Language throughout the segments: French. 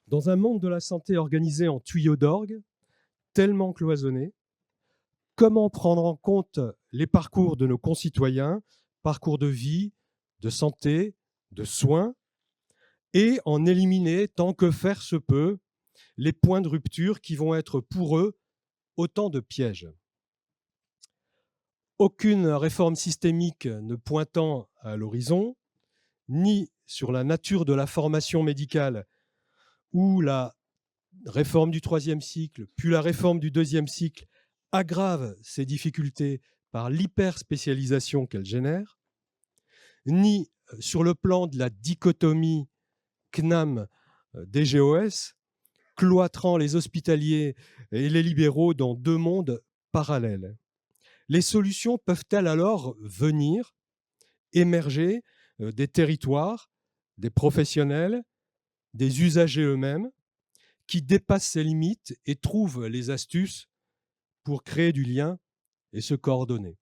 Dans un monde de la santé organisé en tuyaux d'orgue, tellement cloisonné, comment prendre en compte les parcours de nos concitoyens, parcours de vie, de santé, de soins, et en éliminer, tant que faire se peut, les points de rupture qui vont être pour eux autant de pièges. Aucune réforme systémique ne pointant à l'horizon, ni sur la nature de la formation médicale ou la réforme du troisième cycle, puis la réforme du deuxième cycle aggrave ces difficultés par l'hyperspécialisation qu'elle génère, ni sur le plan de la dichotomie CNAM-DGOS, cloîtrant les hospitaliers et les libéraux dans deux mondes parallèles. Les solutions peuvent-elles alors venir, émerger des territoires, des professionnels, des usagers eux-mêmes, qui dépassent ces limites et trouvent les astuces pour créer du lien et se coordonner.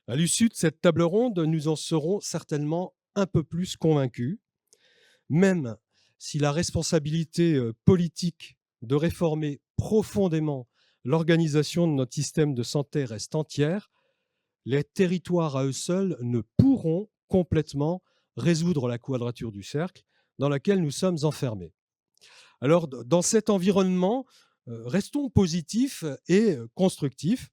À l'issue de cette table ronde, nous en serons certainement un peu plus convaincus, même si la responsabilité politique de réformer profondément l'organisation de notre système de santé reste entière. Les territoires à eux seuls ne pourront complètement résoudre la quadrature du cercle dans laquelle nous sommes enfermés. Alors, dans cet environnement, restons positifs et constructifs.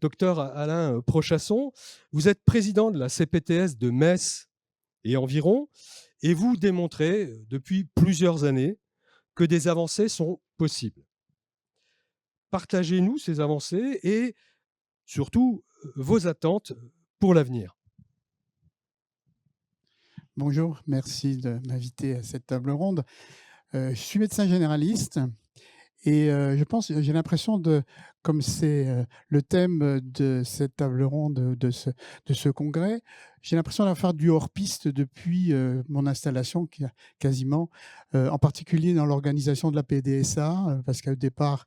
Docteur Alain Prochasson, vous êtes président de la CPTS de Metz et environ, et vous démontrez depuis plusieurs années que des avancées sont possibles. Partagez-nous ces avancées et surtout vos attentes pour l'avenir. Bonjour, merci de m'inviter à cette table ronde. Je suis médecin généraliste et j'ai l'impression comme c'est le thème de cette table ronde, de ce congrès, j'ai l'impression d'avoir fait du hors-piste depuis mon installation quasiment, en particulier dans l'organisation de la PDSA, parce qu'au départ,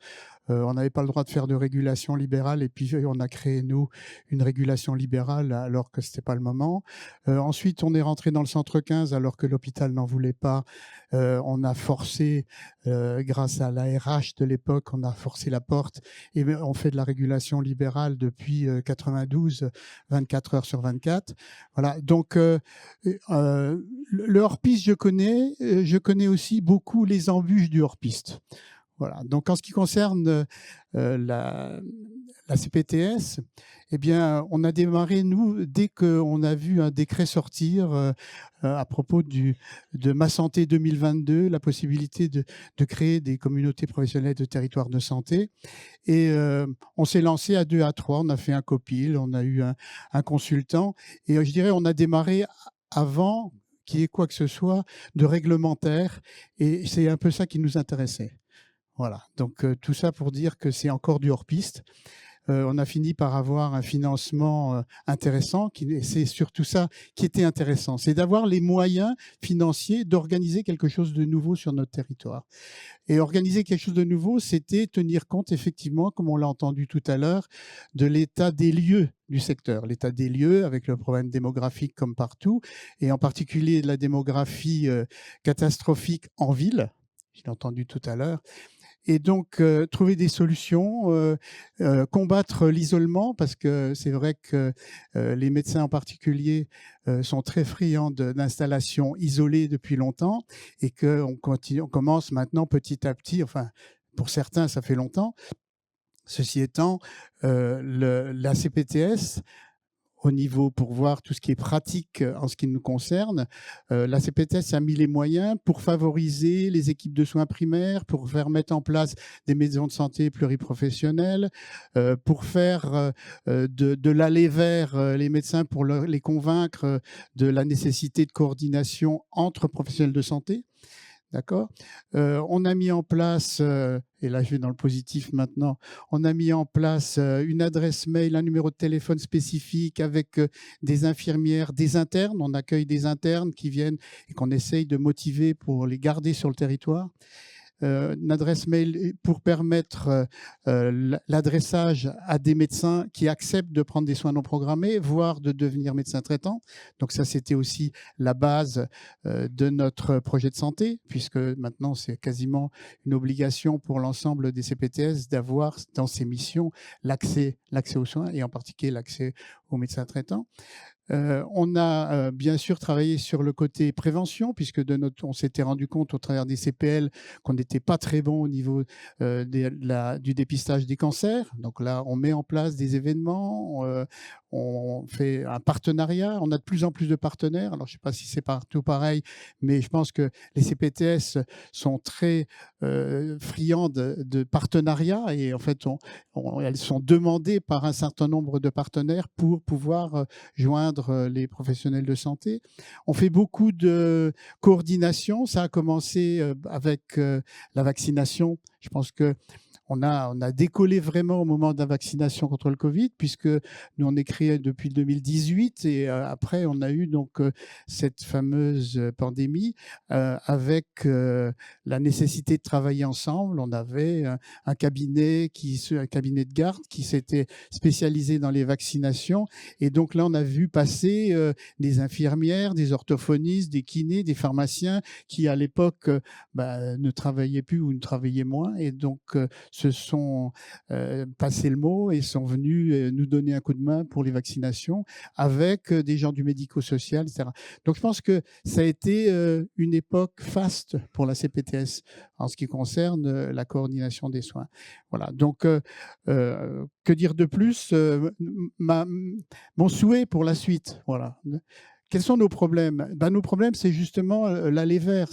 on n'avait pas le droit de faire de régulation libérale et puis on a créé, nous, une régulation libérale alors que ce n'était pas le moment. Ensuite, on est rentré dans le centre 15 alors que l'hôpital n'en voulait pas. On a forcé, grâce à la RH de l'époque, on a forcé la porte et on fait de la régulation libérale depuis 92, 24 heures sur 24. Voilà, donc le hors-piste, je connais aussi beaucoup les embûches du hors-piste. Voilà. Donc, en ce qui concerne la CPTS, eh bien, on a démarré, nous, dès qu'on a vu un décret sortir à propos de Ma Santé 2022, la possibilité de créer des communautés professionnelles de territoires de santé. Et on s'est lancé à 2, à 3, on a fait un copil, on a eu un consultant. Et je dirais, on a démarré avant qu'il y ait quoi que ce soit de réglementaire. Et c'est un peu ça qui nous intéressait. Voilà, donc tout ça pour dire que c'est encore du hors-piste. On a fini par avoir un financement intéressant. C'est surtout ça qui était intéressant, c'est d'avoir les moyens financiers d'organiser quelque chose de nouveau sur notre territoire. Et organiser quelque chose de nouveau, c'était tenir compte effectivement, comme on l'a entendu tout à l'heure, de l'état des lieux du secteur. L'état des lieux avec le problème démographique comme partout, et en particulier de la démographie catastrophique en ville, je l'ai entendu tout à l'heure. Et donc, trouver des solutions, combattre l'isolement, parce que c'est vrai que les médecins en particulier sont très friands d'installations isolées depuis longtemps et qu'on commence maintenant petit à petit, enfin, pour certains, ça fait longtemps. Ceci étant, la CPTS, au niveau pour voir tout ce qui est pratique en ce qui nous concerne, la CPTS a mis les moyens pour favoriser les équipes de soins primaires, pour faire mettre en place des maisons de santé pluriprofessionnelles, pour faire de l'aller vers les médecins pour les convaincre de la nécessité de coordination entre professionnels de santé. D'accord. On a mis en place, et là je vais dans le positif maintenant, on a mis en place une adresse mail, un numéro de téléphone spécifique avec des infirmières, des internes. On accueille des internes qui viennent et qu'on essaye de motiver pour les garder sur le territoire. une adresse mail pour permettre l'adressage à des médecins qui acceptent de prendre des soins non programmés, voire de devenir médecin traitant. Donc ça, c'était aussi la base de notre projet de santé, puisque maintenant, c'est quasiment une obligation pour l'ensemble des CPTS d'avoir dans ses missions l'accès aux soins et en particulier l'accès aux médecins traitants. On a bien sûr travaillé sur le côté prévention, puisque on s'était rendu compte au travers des CPL qu'on n'était pas très bon au niveau du dépistage des cancers. Donc là, on met en place des événements, on fait un partenariat, on a de plus en plus de partenaires. Alors je ne sais pas si c'est partout pareil, mais je pense que les CPTS sont très friands de partenariats et en fait, elles sont demandées par un certain nombre de partenaires pour pouvoir joindre les professionnels de santé. On fait beaucoup de coordination. Ça a commencé avec la vaccination. Je pense que on a décollé vraiment au moment de la vaccination contre le Covid, puisque nous, on est créé depuis 2018 et après, on a eu donc cette fameuse pandémie avec la nécessité de travailler ensemble. On avait un cabinet de garde qui s'était spécialisé dans les vaccinations. Et donc là, on a vu passer des infirmières, des orthophonistes, des kinés, des pharmaciens qui, à l'époque, ne travaillaient plus ou ne travaillaient moins. Et donc, se sont passés le mot et sont venus nous donner un coup de main pour les vaccinations avec des gens du médico-social, etc. Donc, je pense que ça a été une époque faste pour la CPTS en ce qui concerne la coordination des soins. Voilà. Donc, que dire de plus mon souhait pour la suite, voilà. Quels sont nos problèmes? Nos problèmes, c'est justement l'aller vers.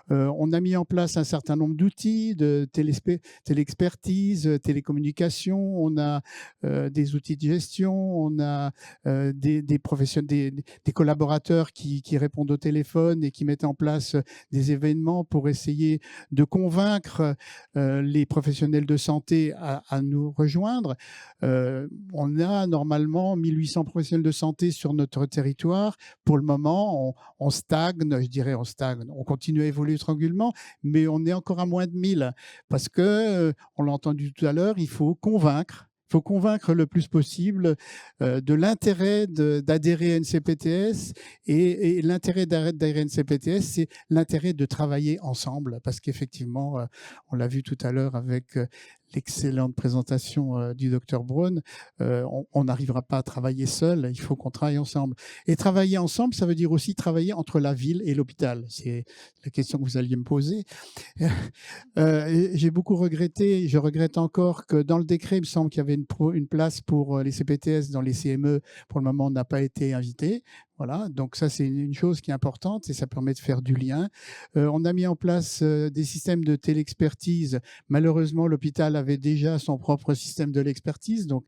On a mis en place un certain nombre d'outils de téléexpertise, télécommunication. On a des outils de gestion. On a des professionnels, des collaborateurs qui répondent au téléphone et qui mettent en place des événements pour essayer de convaincre les professionnels de santé à nous rejoindre. On a normalement 1800 professionnels de santé sur notre territoire. Pour le moment, on stagne, je dirais on stagne. On continue à évoluer tranquillement, mais on est encore à moins de 1000 parce que, on l'a entendu tout à l'heure, il faut convaincre. Il faut convaincre le plus possible de l'intérêt d'adhérer à une CPTS et l'intérêt d'adhérer à une CPTS, c'est l'intérêt de travailler ensemble parce qu'effectivement, on l'a vu tout à l'heure avec l'excellente présentation du docteur Braun, on n'arrivera pas à travailler seul, il faut qu'on travaille ensemble. Et travailler ensemble, ça veut dire aussi travailler entre la ville et l'hôpital. C'est la question que vous alliez me poser. J'ai beaucoup regretté, je regrette encore que dans le décret, il me semble qu'il y avait une place pour les CPTS dans les CME. Pour le moment, on n'a pas été invité. Voilà, donc ça c'est une chose qui est importante et ça permet de faire du lien. On a mis en place des systèmes de téléexpertise. Malheureusement, l'hôpital avait déjà son propre système de l'expertise, donc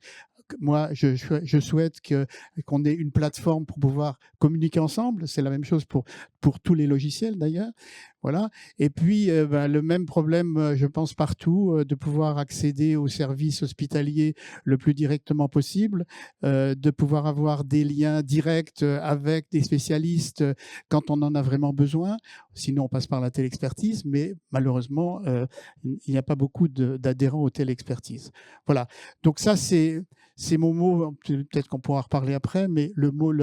moi, je souhaite qu'on ait une plateforme pour pouvoir communiquer ensemble. C'est la même chose pour tous les logiciels d'ailleurs. Voilà. Et puis, le même problème, je pense, partout, de pouvoir accéder aux services hospitaliers le plus directement possible, de pouvoir avoir des liens directs avec des spécialistes quand on en a vraiment besoin. Sinon, on passe par la téléexpertise, mais malheureusement, il n'y a pas beaucoup d'adhérents aux téléexpertises. Voilà. Donc ça, c'est mon mot, peut-être qu'on pourra en reparler après, mais le mot,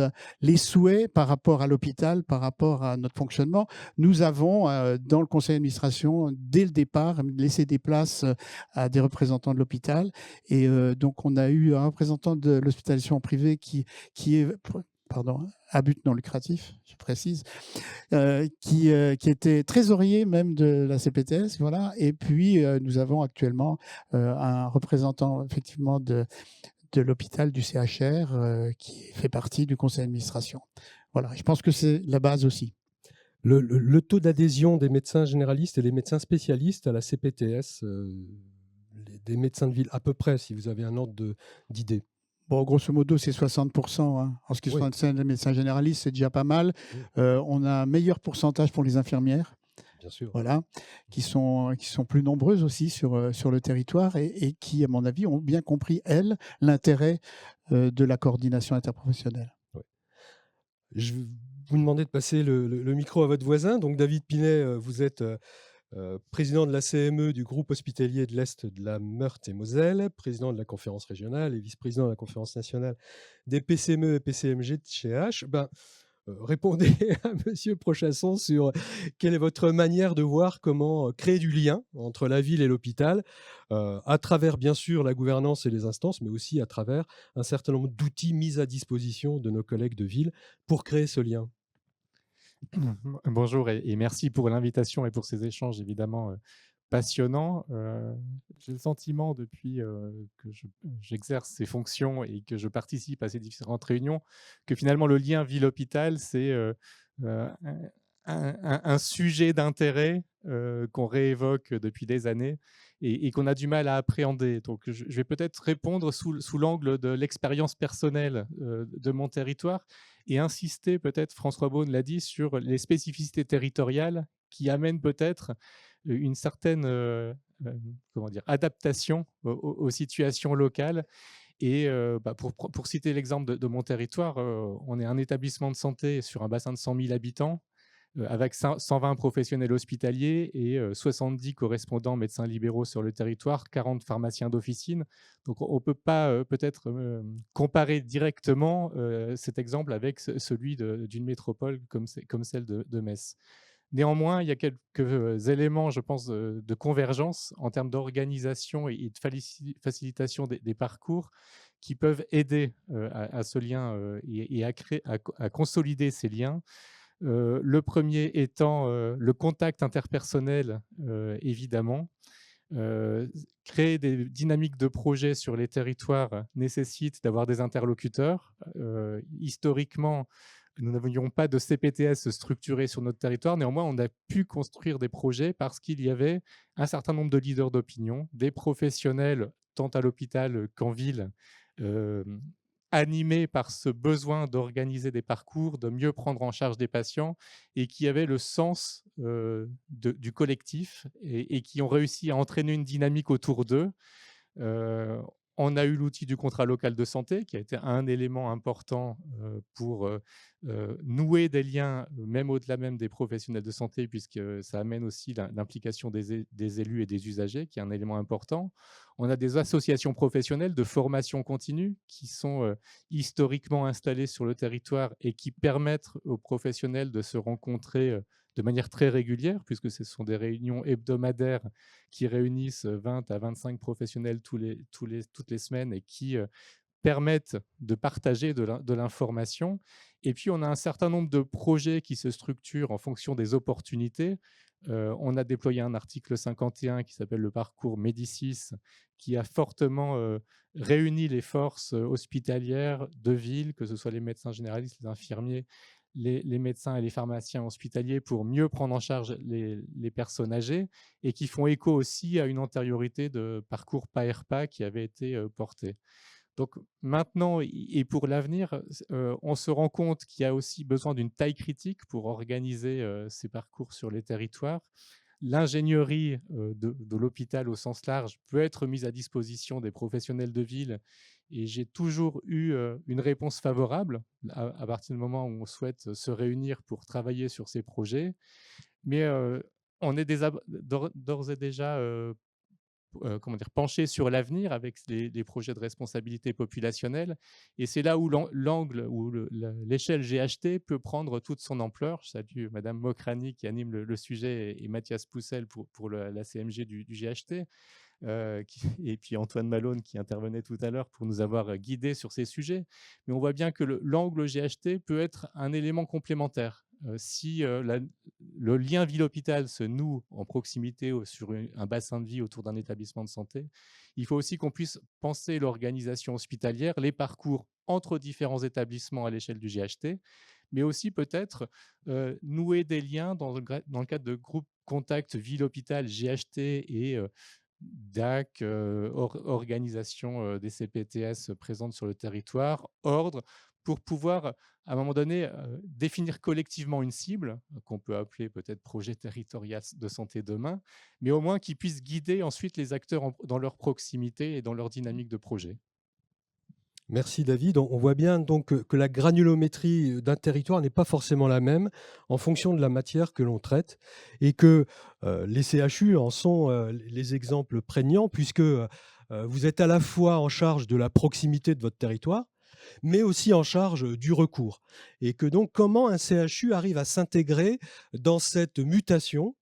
les souhaits par rapport à l'hôpital, par rapport à notre fonctionnement. Nous avons, dans le conseil d'administration, dès le départ, laissé des places à des représentants de l'hôpital. Et donc, on a eu un représentant de l'hospitalisation privée qui est... Pardon, à but non lucratif, je précise, qui était trésorier même de la CPTS, voilà. Et puis, nous avons actuellement un représentant, effectivement, de l'hôpital du CHR qui fait partie du conseil d'administration. Voilà, je pense que c'est la base aussi. Le taux d'adhésion des médecins généralistes et des médecins spécialistes à la CPTS, des médecins de ville, à peu près, si vous avez un ordre d'idée. Bon, grosso modo, c'est 60%. Hein. En ce qui concerne les médecins généralistes, c'est déjà pas mal. Oui. On a un meilleur pourcentage pour les infirmières. Bien sûr. Voilà, qui sont plus nombreuses aussi sur le territoire et qui, à mon avis, ont bien compris, elles, l'intérêt de la coordination interprofessionnelle. Ouais. Je vais vous demander de passer le micro à votre voisin. Donc, David Pinet, vous êtes président de la CME du groupe hospitalier de l'Est de la Meurthe-et-Moselle, président de la conférence régionale et vice-président de la conférence nationale des PCME et PCMG de chez H. Répondez à Monsieur Prochasson sur quelle est votre manière de voir comment créer du lien entre la ville et l'hôpital, à travers bien sûr la gouvernance et les instances, mais aussi à travers un certain nombre d'outils mis à disposition de nos collègues de ville pour créer ce lien. Bonjour et merci pour l'invitation et pour ces échanges évidemment passionnants. J'ai le sentiment depuis que j'exerce ces fonctions et que je participe à ces différentes réunions que finalement le lien ville-hôpital, c'est euh, un sujet d'intérêt qu'on réévoque depuis des années et qu'on a du mal à appréhender. Donc je vais peut-être répondre sous l'angle de l'expérience personnelle de mon territoire et insister peut-être, François Beaune l'a dit, sur les spécificités territoriales qui amènent peut-être une certaine comment dire, adaptation aux situations locales. Et pour citer l'exemple de mon territoire, on est un établissement de santé sur un bassin de 100 000 habitants avec 120 professionnels hospitaliers et 70 correspondants médecins libéraux sur le territoire, 40 pharmaciens d'officine. Donc on ne peut pas peut-être comparer directement cet exemple avec celui d'une métropole comme celle de Metz. Néanmoins, il y a quelques éléments, je pense, de convergence en termes d'organisation et de facilitation des parcours qui peuvent aider à ce lien et à consolider ces liens. Le premier étant le contact interpersonnel, évidemment. Créer des dynamiques de projet sur les territoires nécessite d'avoir des interlocuteurs. Historiquement, nous n'avions pas de CPTS structuré sur notre territoire. Néanmoins, on a pu construire des projets parce qu'il y avait un certain nombre de leaders d'opinion, des professionnels, tant à l'hôpital qu'en ville, euh, animés par ce besoin d'organiser des parcours, de mieux prendre en charge des patients et qui avaient le sens du collectif et qui ont réussi à entraîner une dynamique autour d'eux. Euh, on a eu l'outil du contrat local de santé qui a été un élément important pour nouer des liens, même au-delà même des professionnels de santé, puisque ça amène aussi l'implication des élus et des usagers, qui est un élément important. On a des associations professionnelles de formation continue qui sont historiquement installées sur le territoire et qui permettent aux professionnels de se rencontrer de manière très régulière, puisque ce sont des réunions hebdomadaires qui réunissent 20 à 25 professionnels toutes les semaines et qui permettent de partager de l'information. Et puis, on a un certain nombre de projets qui se structurent en fonction des opportunités. On a déployé un article 51 qui s'appelle le parcours Médicis, qui a fortement réuni les forces hospitalières de ville, que ce soit les médecins généralistes, les infirmiers, les médecins et les pharmaciens hospitaliers pour mieux prendre en charge les personnes âgées et qui font écho aussi à une antériorité de parcours PAERPA qui avait été porté. Donc maintenant et pour l'avenir, on se rend compte qu'il y a aussi besoin d'une taille critique pour organiser ces parcours sur les territoires. L'ingénierie de l'hôpital au sens large peut être mise à disposition des professionnels de ville et j'ai toujours eu une réponse favorable à partir du moment où on souhaite se réunir pour travailler sur ces projets. Mais on est d'ores et déjà comment dire, penché sur l'avenir avec les projets de responsabilité populationnelle. Et c'est là où l'angle, où l'échelle GHT peut prendre toute son ampleur. Je salue Madame Mokrani qui anime le sujet et Mathias Poussel pour la CMG du GHT. Et puis Antoine Malone qui intervenait tout à l'heure pour nous avoir guidés sur ces sujets. Mais on voit bien que l'angle GHT peut être un élément complémentaire. Si le lien ville-hôpital se noue en proximité sur un bassin de vie autour d'un établissement de santé, il faut aussi qu'on puisse penser l'organisation hospitalière, les parcours entre différents établissements à l'échelle du GHT, mais aussi peut-être nouer des liens dans le cadre de groupes contact ville-hôpital, GHT et DAC, organisation des CPTS présentes sur le territoire, ordre, pour pouvoir, à un moment donné, définir collectivement une cible, qu'on peut appeler peut-être projet territorial de santé demain, mais au moins qui puisse guider ensuite les acteurs dans leur proximité et dans leur dynamique de projet. Merci David. On voit bien donc que la granulométrie d'un territoire n'est pas forcément la même en fonction de la matière que l'on traite et que les CHU en sont les exemples prégnants puisque vous êtes à la fois en charge de la proximité de votre territoire, mais aussi en charge du recours. Et que donc comment un CHU arrive à s'intégrer dans cette mutation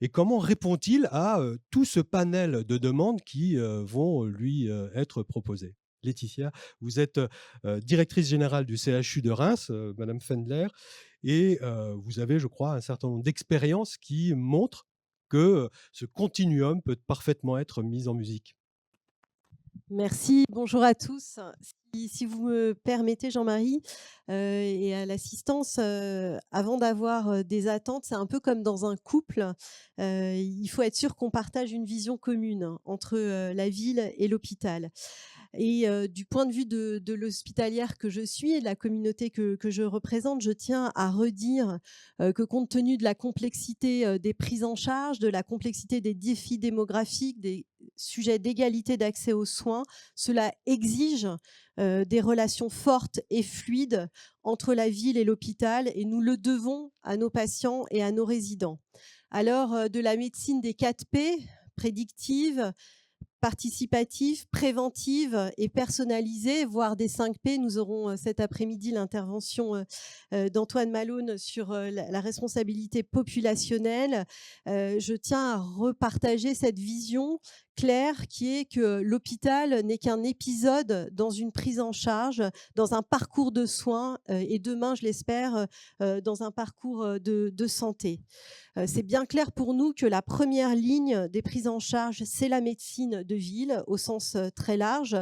et comment répond-il à tout ce panel de demandes qui vont lui être proposées? Laetitia, vous êtes directrice générale du CHU de Reims, Madame Fendler, et vous avez, je crois, un certain nombre d'expériences qui montrent que ce continuum peut parfaitement être mis en musique. Merci, bonjour à tous. Si vous me permettez, Jean-Marie, et à l'assistance, avant d'avoir des attentes, c'est un peu comme dans un couple. Il faut être sûr qu'on partage une vision commune entre la ville et l'hôpital. Et du point de vue de l'hospitalière que je suis et de la communauté que je représente, je tiens à redire que compte tenu de la complexité des prises en charge, de la complexité des défis démographiques, des sujets d'égalité d'accès aux soins, cela exige des relations fortes et fluides entre la ville et l'hôpital, et nous le devons à nos patients et à nos résidents. Alors, de la médecine des 4 P, prédictive, participative, préventive et personnalisée, voire des 5 P. Nous aurons cet après-midi l'intervention d'Antoine Malone sur la responsabilité populationnelle. Je tiens à repartager cette vision claire qui est que l'hôpital n'est qu'un épisode dans une prise en charge, dans un parcours de soins et demain, je l'espère, dans un parcours de santé. C'est bien clair pour nous que la première ligne des prises en charge, c'est la médecine de ville au sens très large,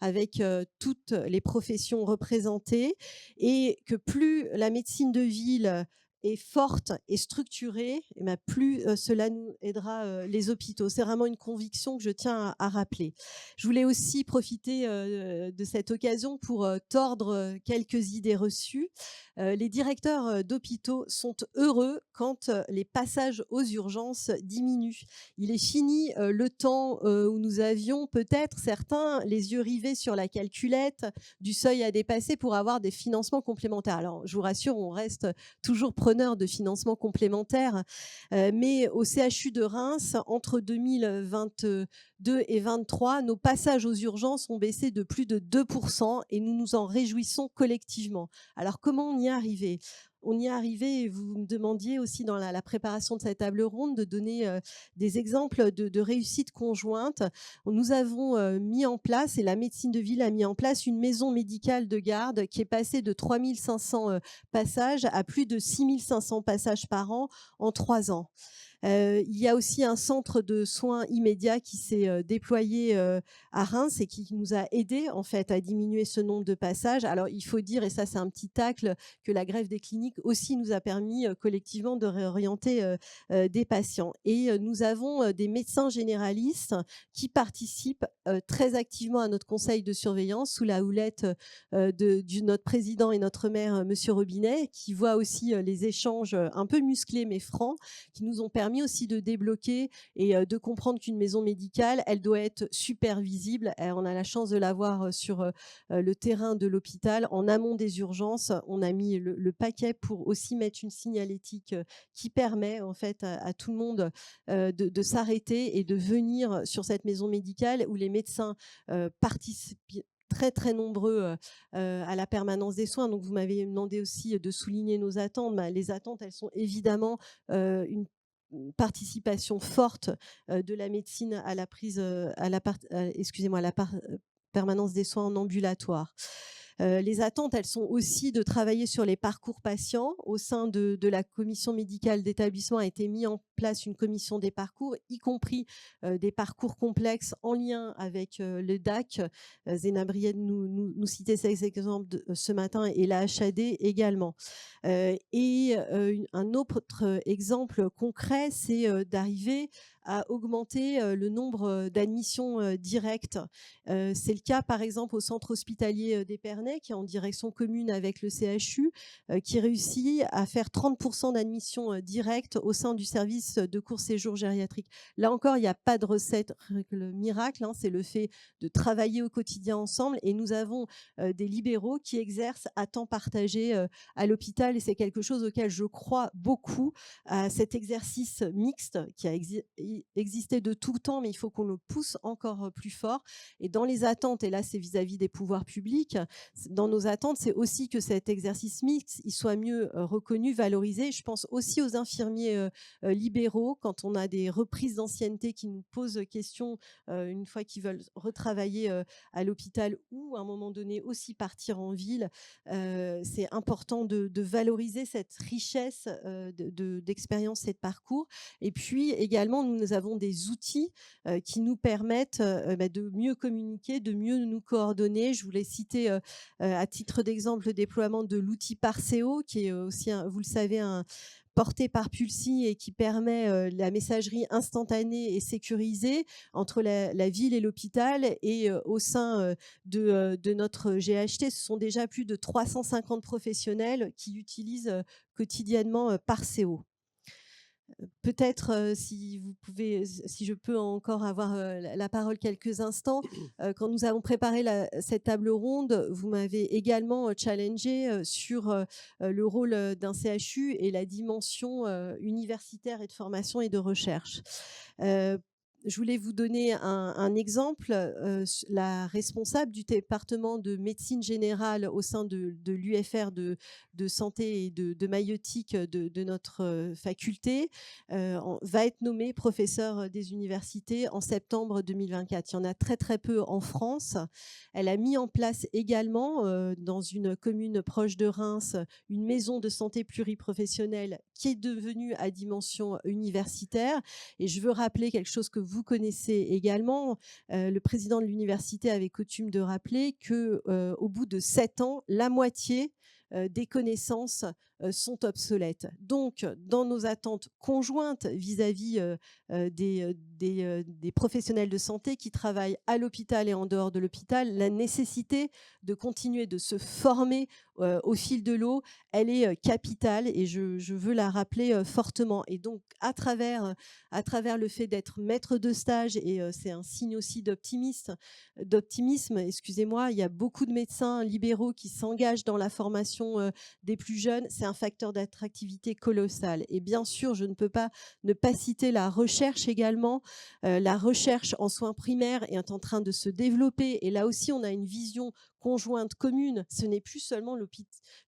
avec toutes les professions représentées, et que plus la médecine de ville est forte et structurée, et bien plus cela nous aidera les hôpitaux. C'est vraiment une conviction que je tiens à rappeler. Je voulais aussi profiter de cette occasion pour tordre quelques idées reçues. Les directeurs d'hôpitaux sont heureux quand les passages aux urgences diminuent. Il est fini le temps où nous avions peut-être certains les yeux rivés sur la calculette du seuil à dépasser pour avoir des financements complémentaires. Alors, je vous rassure, on reste toujours preneur de financements complémentaires, mais au CHU de Reims, entre 2022 et 2023, nos passages aux urgences ont baissé de plus de 2% et nous nous en réjouissons collectivement. Alors, comment on y est arrivé ? On y est arrivé, et vous me demandiez aussi dans la préparation de cette table ronde de donner des exemples de réussite conjointe. Nous avons mis en place, et la médecine de ville a mis en place, une maison médicale de garde qui est passée de 3500 passages à plus de 6500 passages par an en 3 ans. Il y a aussi un centre de soins immédiats qui s'est déployé à Reims et qui nous a aidés en fait à diminuer ce nombre de passages. Alors il faut dire, et ça c'est un petit tacle, que la grève des cliniques aussi nous a permis collectivement de réorienter des patients. Et nous avons des médecins généralistes qui participent très activement à notre conseil de surveillance sous la houlette de notre président et notre maire, Monsieur Robinet, qui voit aussi les échanges un peu musclés mais francs, qui nous ont permis aussi de débloquer et de comprendre qu'une maison médicale, elle doit être super visible. On a la chance de l'avoir sur le terrain de l'hôpital. En amont des urgences, on a mis le paquet pour aussi mettre une signalétique qui permet en fait à tout le monde de s'arrêter et de venir sur cette maison médicale où les médecins participent très très nombreux à la permanence des soins. Donc vous m'avez demandé aussi de souligner nos attentes. Les attentes, elles sont évidemment une participation forte de la médecine à la prise, à la permanence des soins en ambulatoire. Les attentes, elles sont aussi de travailler sur les parcours patients. Au sein de la commission médicale d'établissement a été mis en place une commission des parcours, y compris des parcours complexes en lien avec le DAC. Zéna Brienne nous citait ces exemples ce matin, et la HAD également. Un autre exemple concret, c'est d'arriver à augmenter le nombre d'admissions directes. C'est le cas, par exemple, au centre hospitalier d'Épernay, qui est en direction commune avec le CHU, qui réussit à faire 30% d'admissions directes au sein du service services de court séjour gériatrique. Là encore, il n'y a pas de recette miracle, hein, c'est le fait de travailler au quotidien ensemble. Et nous avons des libéraux qui exercent à temps partagé à l'hôpital. Et c'est quelque chose auquel je crois beaucoup, à cet exercice mixte qui a existé de tout temps, mais il faut qu'on le pousse encore plus fort. Et dans les attentes, et là c'est vis-à-vis des pouvoirs publics, dans nos attentes, c'est aussi que cet exercice mixte il soit mieux reconnu, valorisé. Je pense aussi aux infirmiers libéraux, quand on a des reprises d'ancienneté qui nous posent question une fois qu'ils veulent retravailler à l'hôpital ou à un moment donné aussi partir en ville. C'est important de valoriser cette richesse d'expérience et de parcours. Et puis également, nous avons des outils qui nous permettent de mieux communiquer, de mieux nous coordonner. Je voulais citer à titre d'exemple le déploiement de l'outil Parceo, qui est aussi, vous le savez, porté par Pulsi et qui permet la messagerie instantanée et sécurisée entre la ville et l'hôpital. Et au sein de notre GHT, ce sont déjà plus de 350 professionnels qui utilisent quotidiennement Parceo. Peut-être si je peux encore avoir la parole quelques instants. Quand nous avons préparé cette table ronde, vous m'avez également challengé sur le rôle d'un CHU et la dimension universitaire et de formation et de recherche. Je voulais vous donner un exemple. La responsable du département de médecine générale au sein de l'UFR de santé et de maïeutique de notre faculté va être nommée professeure des universités en septembre 2024. Il y en a très très peu en France. Elle a mis en place également dans une commune proche de Reims une maison de santé pluriprofessionnelle qui est devenue à dimension universitaire. Et je veux rappeler quelque chose que vous connaissez également. Le président de l'université avait coutume de rappeler qu'au bout de 7 ans, la moitié des connaissances sont obsolètes. Donc, dans nos attentes conjointes vis-à-vis des professionnels de santé qui travaillent à l'hôpital et en dehors de l'hôpital, la nécessité de continuer de se former au fil de l'eau, elle est capitale et je veux la rappeler fortement. Et donc, à travers le fait d'être maître de stage, et c'est un signe aussi d'optimisme, excusez-moi, il y a beaucoup de médecins libéraux qui s'engagent dans la formation des plus jeunes. C'est un facteur d'attractivité colossal. Et bien sûr, je ne peux pas ne pas citer la recherche également. La recherche en soins primaires est en train de se développer. Et là aussi, on a une vision conjointe commune. Ce n'est plus seulement le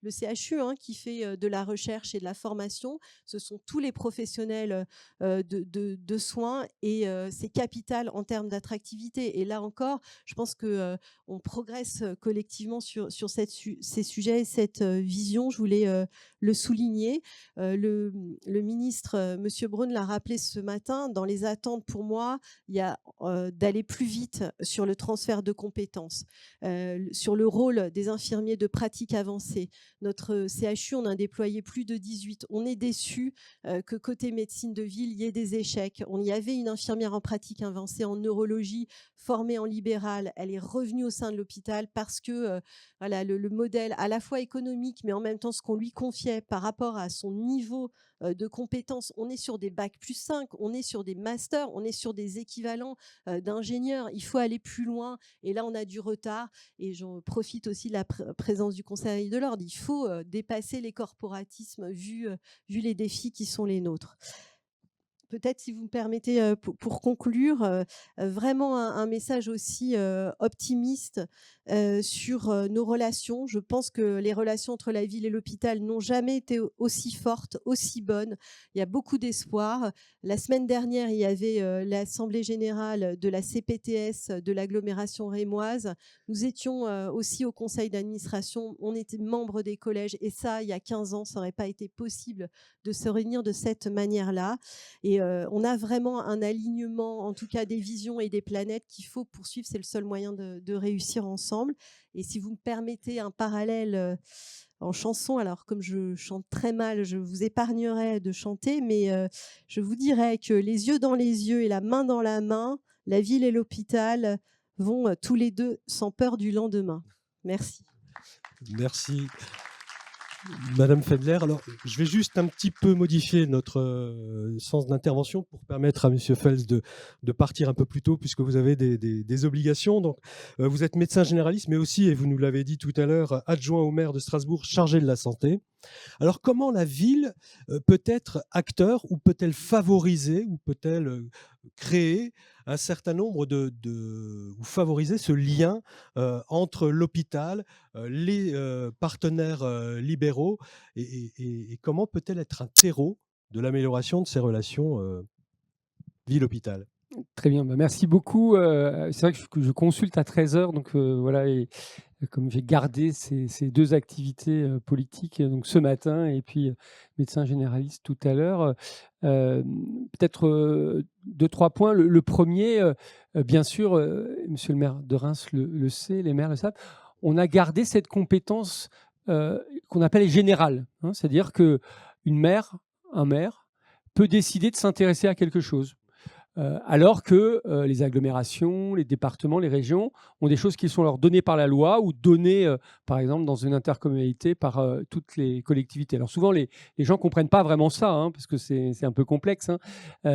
CHU qui fait de la recherche et de la formation. Ce sont tous les professionnels de soins et c'est capital en termes d'attractivité. Et là encore, je pense qu'on progresse collectivement sur ces sujets et cette vision. Je voulais le souligner. Le ministre, Monsieur Braun, l'a rappelé ce matin. Dans les attentes, pour moi, il y a d'aller plus vite sur le transfert de compétences, sur le rôle des infirmiers de pratique avancée. Notre CHU, on a déployé plus de 18. On est déçus que côté médecine de ville, il y ait des échecs. On y avait une infirmière en pratique avancée en neurologie, formée en libéral. Elle est revenue au sein de l'hôpital parce que voilà, le modèle à la fois économique, mais en même temps ce qu'on lui confiait par rapport à son niveau de compétences. On est sur des bacs +5, on est sur des masters, on est sur des équivalents d'ingénieurs. Il faut aller plus loin et là on a du retard. Et j'en profite aussi de la présence du Conseil de l'ordre. Il faut dépasser les corporatismes vu les défis qui sont les nôtres. Peut-être, si vous me permettez, pour conclure, vraiment un message aussi optimiste sur nos relations. Je pense que les relations entre la ville et l'hôpital n'ont jamais été aussi fortes, aussi bonnes. Il y a beaucoup d'espoir. La semaine dernière, il y avait l'Assemblée générale de la CPTS de l'agglomération rémoise. Nous étions aussi au conseil d'administration. On était membres des collèges. Et ça, il y a 15 ans, ça n'aurait pas été possible de se réunir de cette manière-là. Et on a vraiment un alignement, en tout cas des visions et des planètes qu'il faut poursuivre. C'est le seul moyen de réussir ensemble. Et si vous me permettez un parallèle en chanson, alors comme je chante très mal, je vous épargnerai de chanter, mais je vous dirais que les yeux dans les yeux et la main dans la main, la ville et l'hôpital vont tous les deux sans peur du lendemain. Merci. Merci. Madame Fedler, alors je vais juste un petit peu modifier notre sens d'intervention pour permettre à Monsieur Fels de partir un peu plus tôt puisque vous avez des obligations. Donc, vous êtes médecin généraliste, mais aussi, et vous nous l'avez dit tout à l'heure, adjoint au maire de Strasbourg chargé de la santé. Alors, comment la ville peut être acteur ou peut-elle favoriser ou peut-elle créer un certain nombre ou favoriser ce lien entre l'hôpital, les partenaires libéraux et comment peut-elle être un terreau de l'amélioration de ces relations ville-hôpital? Très bien, bah, merci beaucoup. C'est vrai que je consulte à 13h, donc voilà, et comme j'ai gardé ces 2 activités politiques, donc ce matin et puis médecin généraliste tout à l'heure, peut-être 2-3 points. Le premier, bien sûr, monsieur le maire de Reims le sait, les maires le savent, on a gardé cette compétence qu'on appelle générale, hein. C'est-à-dire qu'une maire, un maire peut décider de s'intéresser à quelque chose. Alors que les agglomérations, les départements, les régions ont des choses qui sont leur données par la loi ou données, par exemple, dans une intercommunalité par toutes les collectivités. Alors souvent, les gens ne comprennent pas vraiment ça, hein, parce que c'est un peu complexe, hein.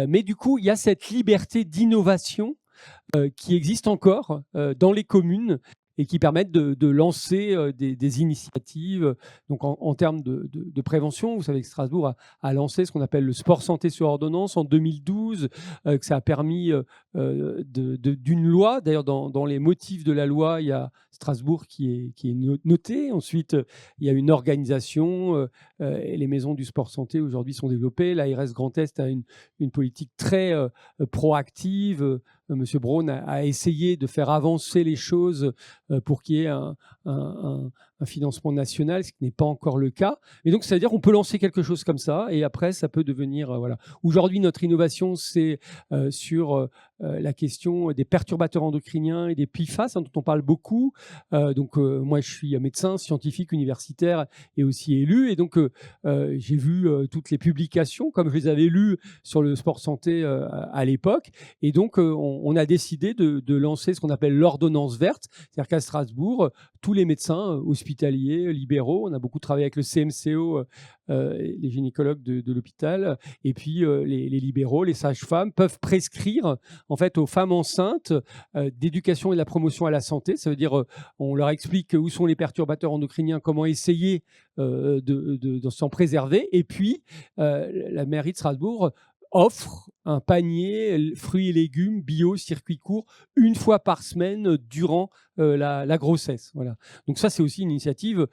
Mais du coup, il y a cette liberté d'innovation qui existe encore dans les communes et qui permettent de lancer des initiatives. Donc en termes de prévention, vous savez que Strasbourg a lancé ce qu'on appelle le sport santé sur ordonnance en 2012, que ça a permis d'une loi. D'ailleurs, dans les motifs de la loi, il y a Strasbourg qui est noté. Ensuite, il y a une organisation et les maisons du sport santé aujourd'hui sont développées. L'ARS Grand Est a une politique très proactive. Monsieur Braun a essayé de faire avancer les choses pour qu'il y ait un financement national, ce qui n'est pas encore le cas. Et donc, c'est-à-dire qu'on peut lancer quelque chose comme ça, et après, ça peut devenir... voilà. Aujourd'hui, notre innovation, c'est sur la question des perturbateurs endocriniens et des PFAS, hein, dont on parle beaucoup. Moi, je suis médecin, scientifique, universitaire et aussi élu. Et donc, j'ai vu toutes les publications, comme je les avais lues sur le sport santé à l'époque. Et donc, on a décidé de lancer ce qu'on appelle l'ordonnance verte. C'est-à-dire qu'à Strasbourg, tous les médecins hospitaliers, libéraux, on a beaucoup travaillé avec le CMCO, les gynécologues de l'hôpital, et puis les libéraux, les sages-femmes, peuvent prescrire en fait aux femmes enceintes d'éducation et de la promotion à la santé. Ça veut dire on leur explique où sont les perturbateurs endocriniens, comment essayer de s'en préserver. Et puis la mairie de Strasbourg offre un panier fruits et légumes bio, circuit court, une fois par semaine durant la grossesse. Voilà. Donc ça, c'est aussi une initiative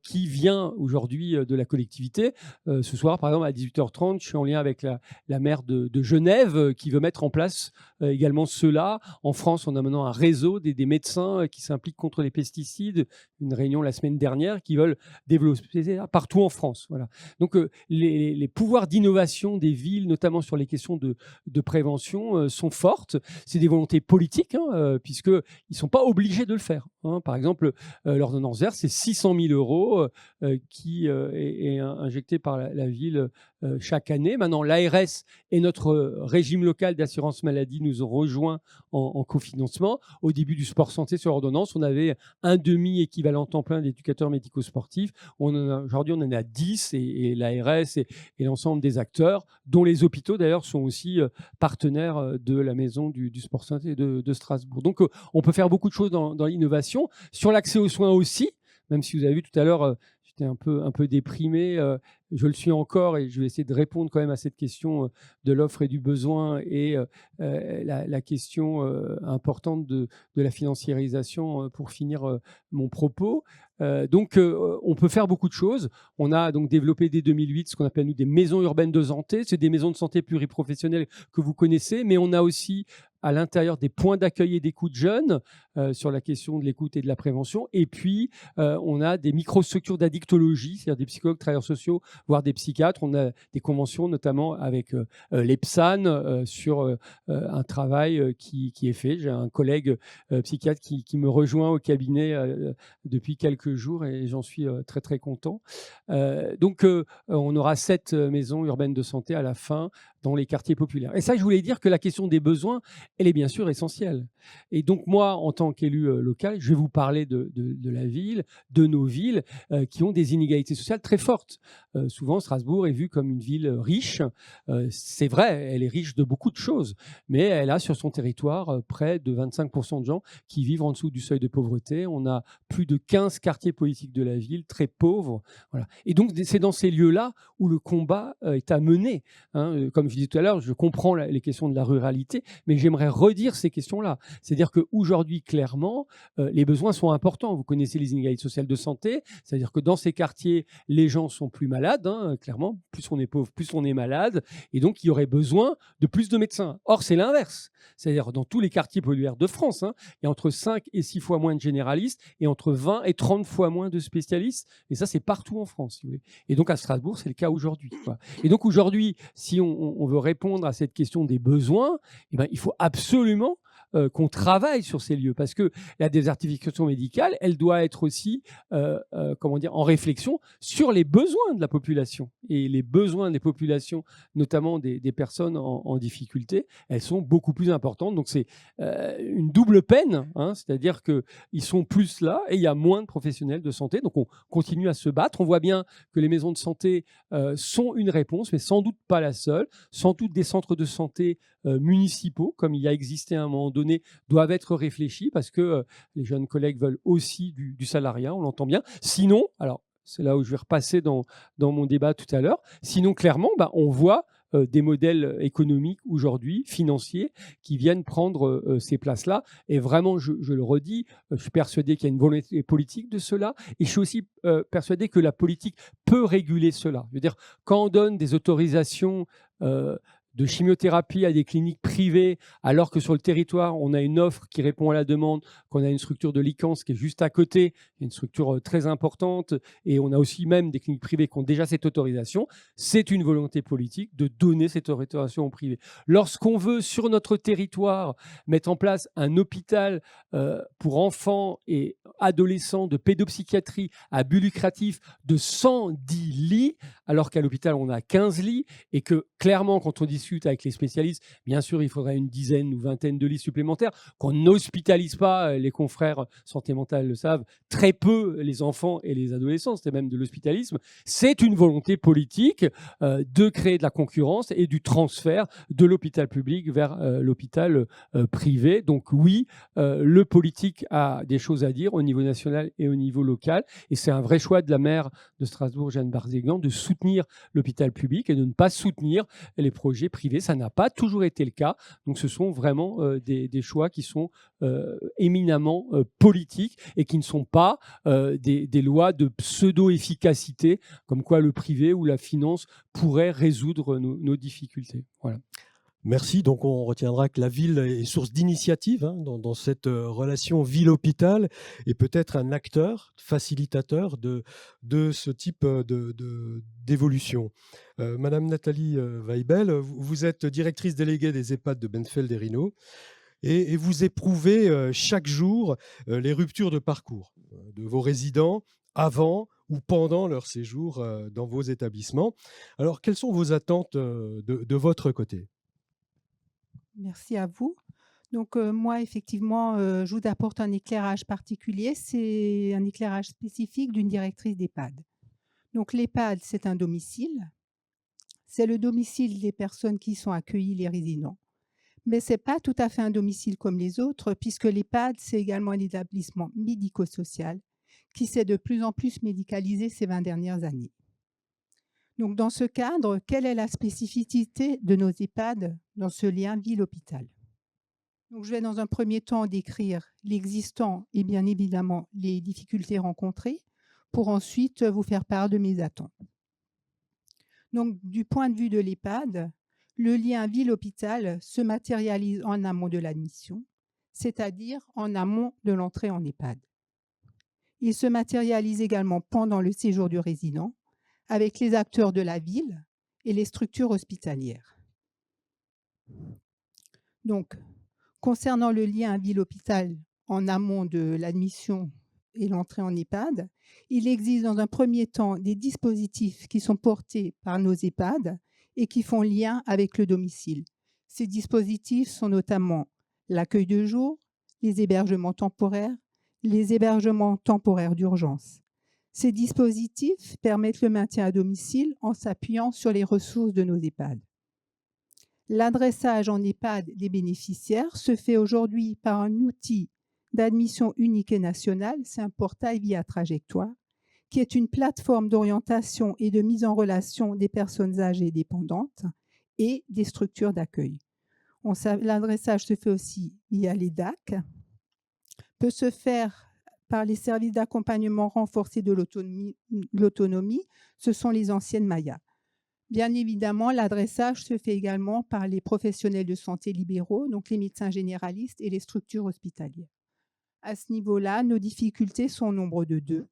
qui vient aujourd'hui de la collectivité. Ce soir, par exemple, à 18h30, je suis en lien avec la maire de Genève qui veut mettre en place également cela. En France, on a maintenant un réseau des médecins qui s'impliquent contre les pesticides. Une réunion la semaine dernière qui veulent développer ça partout en France. Voilà. Donc les pouvoirs d'innovation des villes, notamment sur les questions de prévention, sont fortes. C'est des volontés politiques, hein, puisqu'ils ne sont pas obligés de le faire, hein. Par exemple, l'ordonnance verte, c'est 600 000 € qui est injecté par la ville chaque année. Maintenant, l'ARS et notre régime local d'assurance maladie nous ont rejoints en cofinancement. Au début du sport santé sur ordonnance, on avait un demi-équivalent temps plein d'éducateurs médico-sportifs. Aujourd'hui, on en a 10 et l'ARS et l'ensemble des acteurs, dont les hôpitaux d'ailleurs sont aussi partenaires de la maison du sport santé de Strasbourg. Donc, on peut faire beaucoup de choses dans l'innovation. Sur l'accès aux soins aussi, même si vous avez vu tout à l'heure, j'étais un peu déprimé. Je le suis encore et je vais essayer de répondre quand même à cette question de l'offre et du besoin et la question importante de la financiarisation pour finir mon propos. On peut faire beaucoup de choses. On a donc développé dès 2008 ce qu'on appelle nous des maisons urbaines de santé. C'est des maisons de santé pluriprofessionnelles que vous connaissez, mais on a aussi à l'intérieur des points d'accueil et d'écoute jeunes sur la question de l'écoute et de la prévention. Et puis, on a des microstructures d'addictologie, c'est-à-dire des psychologues, travailleurs sociaux, voire des psychiatres. On a des conventions notamment avec l'EPSAN sur un travail qui est fait. J'ai un collègue psychiatre qui me rejoint au cabinet depuis quelques jours et j'en suis très très content. On aura 7 maisons urbaines de santé à la fin dans les quartiers populaires. Et ça, je voulais dire que la question des besoins, elle est bien sûr essentielle. Et donc moi, en tant qu'élu local, je vais vous parler de la ville, de nos villes qui ont des inégalités sociales très fortes. Souvent, Strasbourg est vue comme une ville riche. C'est vrai, elle est riche de beaucoup de choses, mais elle a sur son territoire près de 25% de gens qui vivent en dessous du seuil de pauvreté. On a plus de 15 quartiers politiques de la ville très pauvres. Voilà. Et donc, c'est dans ces lieux-là où le combat est à mener. Hein. Comme je disais tout à l'heure, je comprends les questions de la ruralité, mais j'aimerais redire ces questions-là. C'est-à-dire qu'aujourd'hui, clairement, les besoins sont importants. Vous connaissez les inégalités sociales de santé, c'est-à-dire que dans ces quartiers, les gens sont plus malades, hein, clairement. Plus on est pauvre, plus on est malade. Et donc, il y aurait besoin de plus de médecins. Or, c'est l'inverse. C'est-à-dire dans tous les quartiers populaires de France, hein, il y a entre 5 et 6 fois moins de généralistes et entre 20 et 30 fois moins de spécialistes. Et ça, c'est partout en France, si vous voulez. Et donc, à Strasbourg, c'est le cas aujourd'hui. Et donc, aujourd'hui, si on veut répondre à cette question des besoins, eh ben, il faut absolument qu'on travaille sur ces lieux, parce que la désertification médicale, elle doit être aussi en réflexion sur les besoins de la population. Et les besoins des populations, notamment des personnes en difficulté, elles sont beaucoup plus importantes. Donc c'est une double peine, hein, c'est-à-dire qu'ils sont plus là et il y a moins de professionnels de santé. Donc on continue à se battre. On voit bien que les maisons de santé sont une réponse, mais sans doute pas la seule. Sans doute des centres de santé municipaux, comme il a existé à un moment donné, doivent être réfléchis parce que les jeunes collègues veulent aussi du salariat, on l'entend bien. Sinon, alors c'est là où je vais repasser dans mon débat tout à l'heure, sinon clairement, on voit des modèles économiques aujourd'hui, financiers, qui viennent prendre ces places-là. Et vraiment, je le redis, je suis persuadé qu'il y a une volonté politique de cela. Et je suis aussi persuadé que la politique peut réguler cela. Je veux dire, quand on donne des autorisations de chimiothérapie à des cliniques privées, alors que sur le territoire, on a une offre qui répond à la demande, qu'on a une structure de licence qui est juste à côté, une structure très importante, et on a aussi même des cliniques privées qui ont déjà cette autorisation, c'est une volonté politique de donner cette autorisation au privé. Lorsqu'on veut, sur notre territoire, mettre en place un hôpital pour enfants et adolescents de pédopsychiatrie à but lucratif de 110 lits, alors qu'à l'hôpital, on a 15 lits, et que clairement, quand on discute avec les spécialistes, bien sûr, il faudrait une dizaine ou vingtaine de lits supplémentaires, qu'on n'hospitalise pas, les confrères santé mentale le savent, très peu les enfants et les adolescents, c'était même de l'hospitalisme. C'est une volonté politique de créer de la concurrence et du transfert de l'hôpital public vers l'hôpital privé. Donc oui, le politique a des choses à dire au niveau national et au niveau local, et c'est un vrai choix de la maire de Strasbourg, Jeanne Barzéguian, de soutenir l'hôpital public et de ne pas soutenir les projets privés. Ça n'a pas toujours été le cas. Donc ce sont vraiment des choix qui sont éminemment politiques et qui ne sont pas des lois de pseudo-efficacité, comme quoi le privé ou la finance pourrait résoudre nos difficultés. Voilà. Merci. Donc, on retiendra que la ville est source d'initiative dans cette relation ville-hôpital et peut-être un acteur, facilitateur de ce type d'évolution. Madame Nathalie Weibel, vous êtes directrice déléguée des EHPAD de Benfeld et Rhino et vous éprouvez chaque jour les ruptures de parcours de vos résidents avant ou pendant leur séjour dans vos établissements. Alors, quelles sont vos attentes de votre côté ? Merci à vous. Donc, moi, effectivement, je vous apporte un éclairage particulier. C'est un éclairage spécifique d'une directrice d'EHPAD. Donc, l'EHPAD, c'est un domicile. C'est le domicile des personnes qui sont accueillies, les résidents. Mais ce n'est pas tout à fait un domicile comme les autres, puisque l'EHPAD, c'est également un établissement médico-social qui s'est de plus en plus médicalisé ces 20 dernières années. Donc, dans ce cadre, quelle est la spécificité de nos EHPAD dans ce lien ville-hôpital ? Donc, je vais dans un premier temps décrire l'existant et bien évidemment les difficultés rencontrées pour ensuite vous faire part de mes attentes. Donc, du point de vue de l'EHPAD, le lien ville-hôpital se matérialise en amont de l'admission, c'est-à-dire en amont de l'entrée en EHPAD. Il se matérialise également pendant le séjour du résident, avec les acteurs de la ville et les structures hospitalières. Donc, concernant le lien ville-hôpital en amont de l'admission et l'entrée en EHPAD, il existe dans un premier temps des dispositifs qui sont portés par nos EHPAD et qui font lien avec le domicile. Ces dispositifs sont notamment l'accueil de jour, les hébergements temporaires d'urgence. Ces dispositifs permettent le maintien à domicile en s'appuyant sur les ressources de nos EHPAD. L'adressage en EHPAD des bénéficiaires se fait aujourd'hui par un outil d'admission unique et nationale, c'est un portail via trajectoire, qui est une plateforme d'orientation et de mise en relation des personnes âgées et dépendantes et des structures d'accueil. L'adressage se fait aussi via les DAC, peut se faire par les services d'accompagnement renforcé de l'autonomie, ce sont les anciennes Maya. Bien évidemment, l'adressage se fait également par les professionnels de santé libéraux, donc les médecins généralistes et les structures hospitalières. À ce niveau-là, nos difficultés sont au nombre de 2.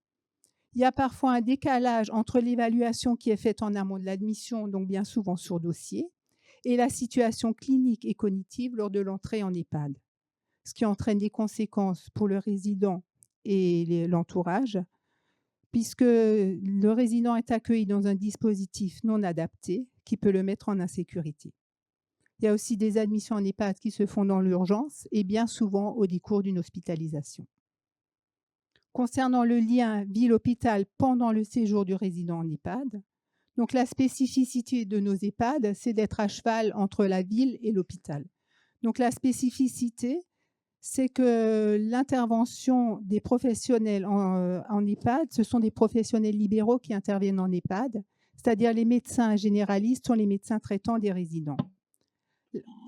Il y a parfois un décalage entre l'évaluation qui est faite en amont de l'admission, donc bien souvent sur dossier, et la situation clinique et cognitive lors de l'entrée en EHPAD, ce qui entraîne des conséquences pour le résident et l'entourage, puisque le résident est accueilli dans un dispositif non adapté qui peut le mettre en insécurité. Il y a aussi des admissions en EHPAD qui se font dans l'urgence et bien souvent au décours d'une hospitalisation. Concernant le lien ville-hôpital pendant le séjour du résident en EHPAD, donc la spécificité de nos EHPAD, c'est d'être à cheval entre la ville et l'hôpital. Donc la spécificité, c'est que l'intervention des professionnels en EHPAD, ce sont des professionnels libéraux qui interviennent en EHPAD, c'est-à-dire les médecins généralistes sont les médecins traitants des résidents.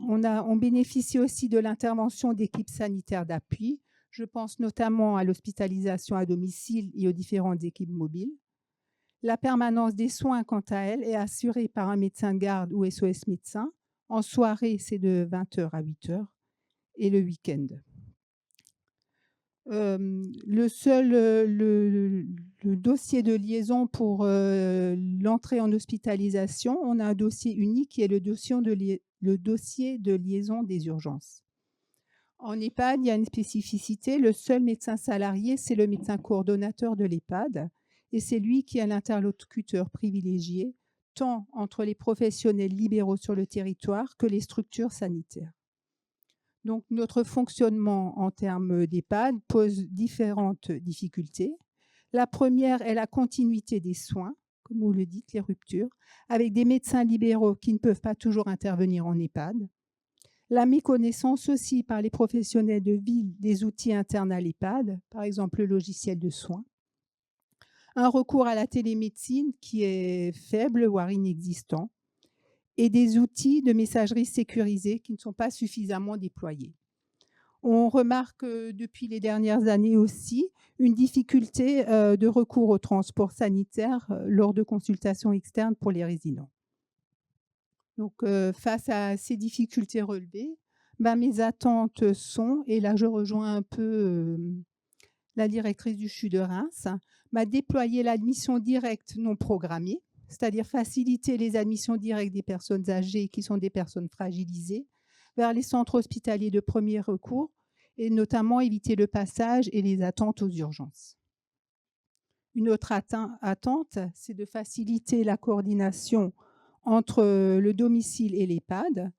On bénéficie aussi de l'intervention d'équipes sanitaires d'appui. Je pense notamment à l'hospitalisation à domicile et aux différentes équipes mobiles. La permanence des soins, quant à elle, est assurée par un médecin de garde ou SOS médecin. En soirée, c'est de 20h à 8h et le week-end. Le dossier de liaison pour l'entrée en hospitalisation, on a un dossier unique qui est le dossier de liaison des urgences. En EHPAD, il y a une spécificité. Le seul médecin salarié, c'est le médecin coordonnateur de l'EHPAD et c'est lui qui est l'interlocuteur privilégié tant entre les professionnels libéraux sur le territoire que les structures sanitaires. Donc, notre fonctionnement en termes d'EHPAD pose différentes difficultés. La première est la continuité des soins, comme vous le dites, les ruptures, avec des médecins libéraux qui ne peuvent pas toujours intervenir en EHPAD. La méconnaissance aussi par les professionnels de ville des outils internes à l'EHPAD, par exemple le logiciel de soins. Un recours à la télémédecine qui est faible, voire inexistant, et des outils de messagerie sécurisés qui ne sont pas suffisamment déployés. On remarque depuis les dernières années aussi une difficulté de recours au transport sanitaire lors de consultations externes pour les résidents. Donc, face à ces difficultés relevées, mes attentes sont, et là je rejoins un peu la directrice du CHU de Reims, déployer l'admission directe non programmée, c'est-à-dire faciliter les admissions directes des personnes âgées qui sont des personnes fragilisées vers les centres hospitaliers de premier recours et notamment éviter le passage et les attentes aux urgences. Une autre attente, c'est de faciliter la coordination entre le domicile et l'EHPAD,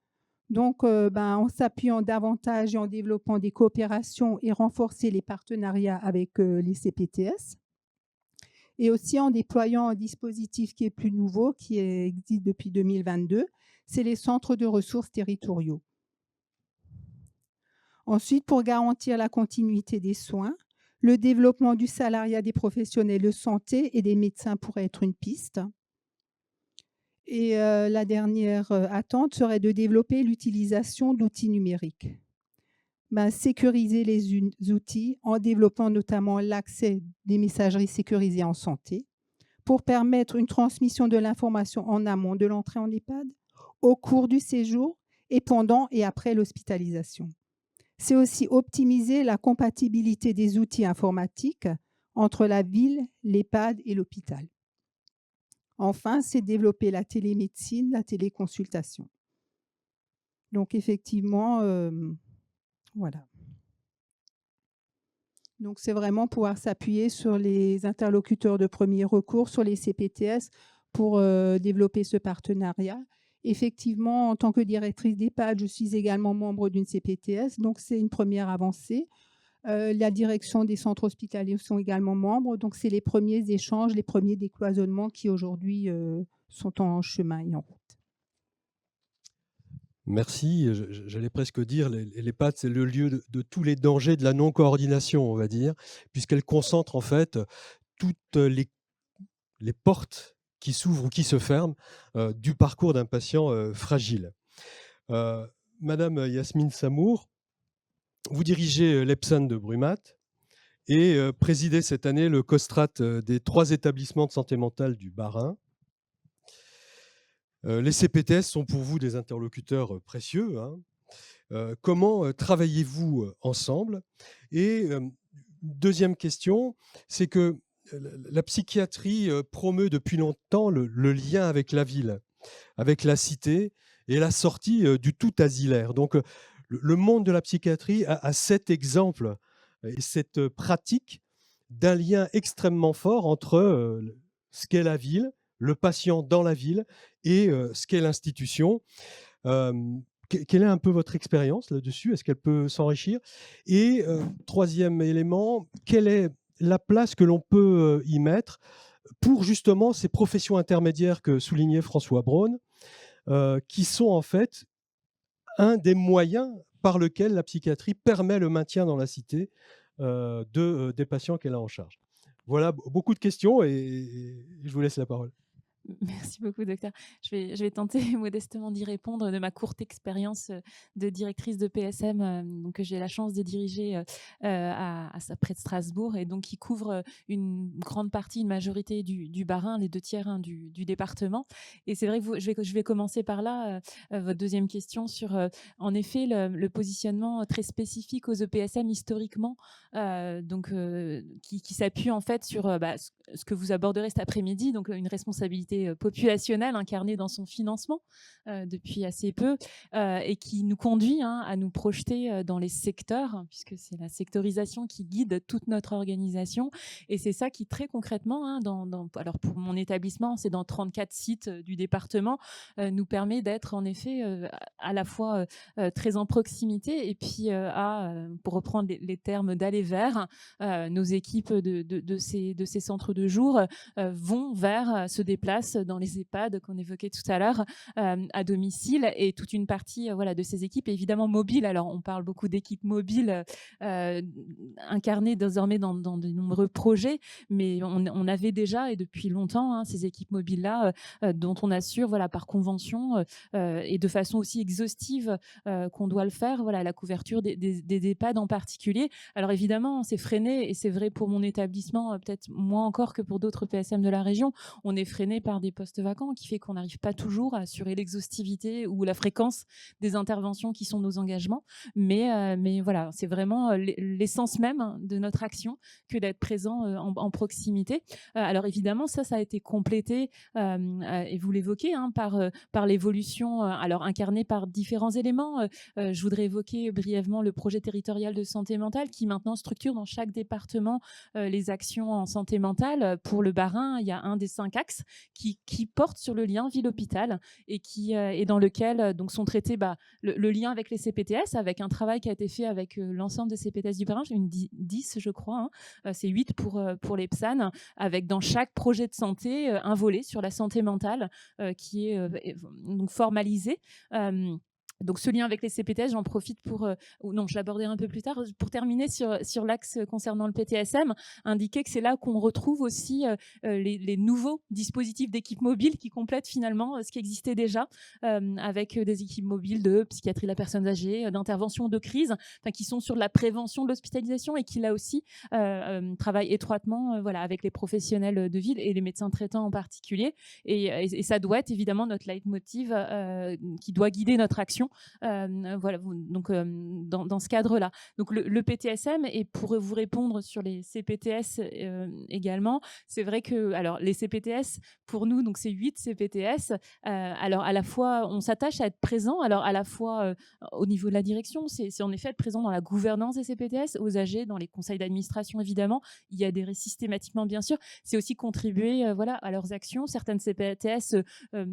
donc en s'appuyant davantage et en développant des coopérations et renforcer les partenariats avec les CPTS, et aussi en déployant un dispositif qui est plus nouveau, qui existe depuis 2022, c'est les centres de ressources territoriaux. Ensuite, pour garantir la continuité des soins, le développement du salariat des professionnels de santé et des médecins pourrait être une piste. Et la dernière attente serait de développer l'utilisation d'outils numériques. Sécuriser les outils en développant notamment l'accès des messageries sécurisées en santé pour permettre une transmission de l'information en amont de l'entrée en EHPAD, au cours du séjour et pendant et après l'hospitalisation. C'est aussi optimiser la compatibilité des outils informatiques entre la ville, l'EHPAD et l'hôpital. Enfin, c'est développer la télémédecine, la téléconsultation. Donc effectivement, voilà. Donc, c'est vraiment pouvoir s'appuyer sur les interlocuteurs de premier recours, sur les CPTS pour développer ce partenariat Effectivement, en tant que directrice d'EHPAD, je suis également membre d'une CPTS, donc c'est une première avancée. La direction des centres hospitaliers sont également membres, donc c'est les premiers échanges, les premiers décloisonnements qui aujourd'hui sont en chemin et en route. Merci. J'allais presque dire, l'EHPAD, c'est le lieu de tous les dangers de la non-coordination, on va dire, puisqu'elle concentre en fait toutes les portes qui s'ouvrent ou qui se ferment du parcours d'un patient fragile. Madame Yasmine Samour, vous dirigez l'EPSAN de Brumat et présidez cette année le COSTRAT des 3 établissements de santé mentale du Bas-Rhin. Les CPTS sont pour vous des interlocuteurs précieux. Hein. Comment travaillez-vous ensemble? Et deuxième question, c'est que la psychiatrie promeut depuis longtemps le lien avec la ville, avec la cité et la sortie du tout asilaire. Donc, le monde de la psychiatrie a cet exemple et cette pratique d'un lien extrêmement fort entre ce qu'est la ville, le patient dans la ville et ce qu'est l'institution. Quelle est un peu votre expérience là-dessus? Est-ce qu'elle peut s'enrichir? Et troisième élément, quelle est la place que l'on peut y mettre pour justement ces professions intermédiaires que soulignait François Braun, qui sont en fait un des moyens par lequel la psychiatrie permet le maintien dans la cité des patients qu'elle a en charge. Voilà, beaucoup de questions et je vous laisse la parole. Merci beaucoup, docteur. Je vais tenter modestement d'y répondre de ma courte expérience de directrice de PSM donc, que j'ai la chance de diriger près de Strasbourg et donc qui couvre une grande partie, une majorité du Bas-Rhin, les 2/3 du département. Et c'est vrai que je vais commencer par là, votre deuxième question sur, en effet, le positionnement très spécifique aux EPSM historiquement, qui s'appuie en fait sur ce que vous aborderez cet après-midi, donc une responsabilité populationnelle incarnée dans son financement depuis assez peu et qui nous conduit à nous projeter dans les secteurs, puisque c'est la sectorisation qui guide toute notre organisation. Et c'est ça qui, très concrètement, alors pour mon établissement, c'est dans 34 sites du département, nous permet d'être en effet à la fois très en proximité et puis pour reprendre les termes d'aller vers, nos équipes de ces centres de jour se déplacent dans les EHPAD qu'on évoquait tout à l'heure à domicile, et toute une partie de ces équipes est évidemment mobile. Alors on parle beaucoup d'équipes mobiles incarnées désormais dans de nombreux projets, mais on avait déjà et depuis longtemps ces équipes mobiles-là dont on assure par convention et de façon aussi exhaustive qu'on doit le faire, la couverture des EHPAD en particulier. Alors évidemment, c'est freiné, et c'est vrai pour mon établissement, peut-être moins encore que pour d'autres PSM de la région. On est freiné par des postes vacants qui fait qu'on n'arrive pas toujours à assurer l'exhaustivité ou la fréquence des interventions qui sont nos engagements. Mais voilà, c'est vraiment l'essence même de notre action que d'être présent en proximité. Alors évidemment, ça a été complété, et vous l'évoquez, par l'évolution, alors incarnée par différents éléments. Je voudrais évoquer brièvement le projet territorial de santé mentale qui maintenant structure dans chaque département les actions en santé mentale. Pour le Bas-Rhin, il y a un des 5 axes qui porte sur le lien ville-hôpital et qui est dans lequel donc sont traités le lien avec les CPTS, avec un travail qui a été fait avec l'ensemble des CPTS du Bas-Rhin, une 10 je crois, c'est 8 pour les PSAN, avec dans chaque projet de santé un volet sur la santé mentale qui est donc formalisé. Donc ce lien avec les CPTS, j'en profite je l'aborderai un peu plus tard, pour terminer sur l'axe concernant le PTSM, indiquer que c'est là qu'on retrouve aussi les nouveaux dispositifs d'équipes mobiles qui complètent finalement ce qui existait déjà, avec des équipes mobiles de psychiatrie de la personne âgée, d'intervention de crise, qui sont sur la prévention de l'hospitalisation et qui là aussi travaillent étroitement avec les professionnels de ville et les médecins traitants en particulier. Et ça doit être évidemment notre leitmotiv qui doit guider notre action formation. Voilà, donc dans ce cadre-là. Donc le PTSM, et pour vous répondre sur les CPTS également, c'est vrai que alors les CPTS pour nous, donc c'est 8 CPTS. Alors à la fois on s'attache à être présent, alors à la fois au niveau de la direction, c'est en effet être présent dans la gouvernance des CPTS, aux AG, dans les conseils d'administration évidemment, y adhérer systématiquement bien sûr. C'est aussi contribuer voilà, à leurs actions. Certaines CPTS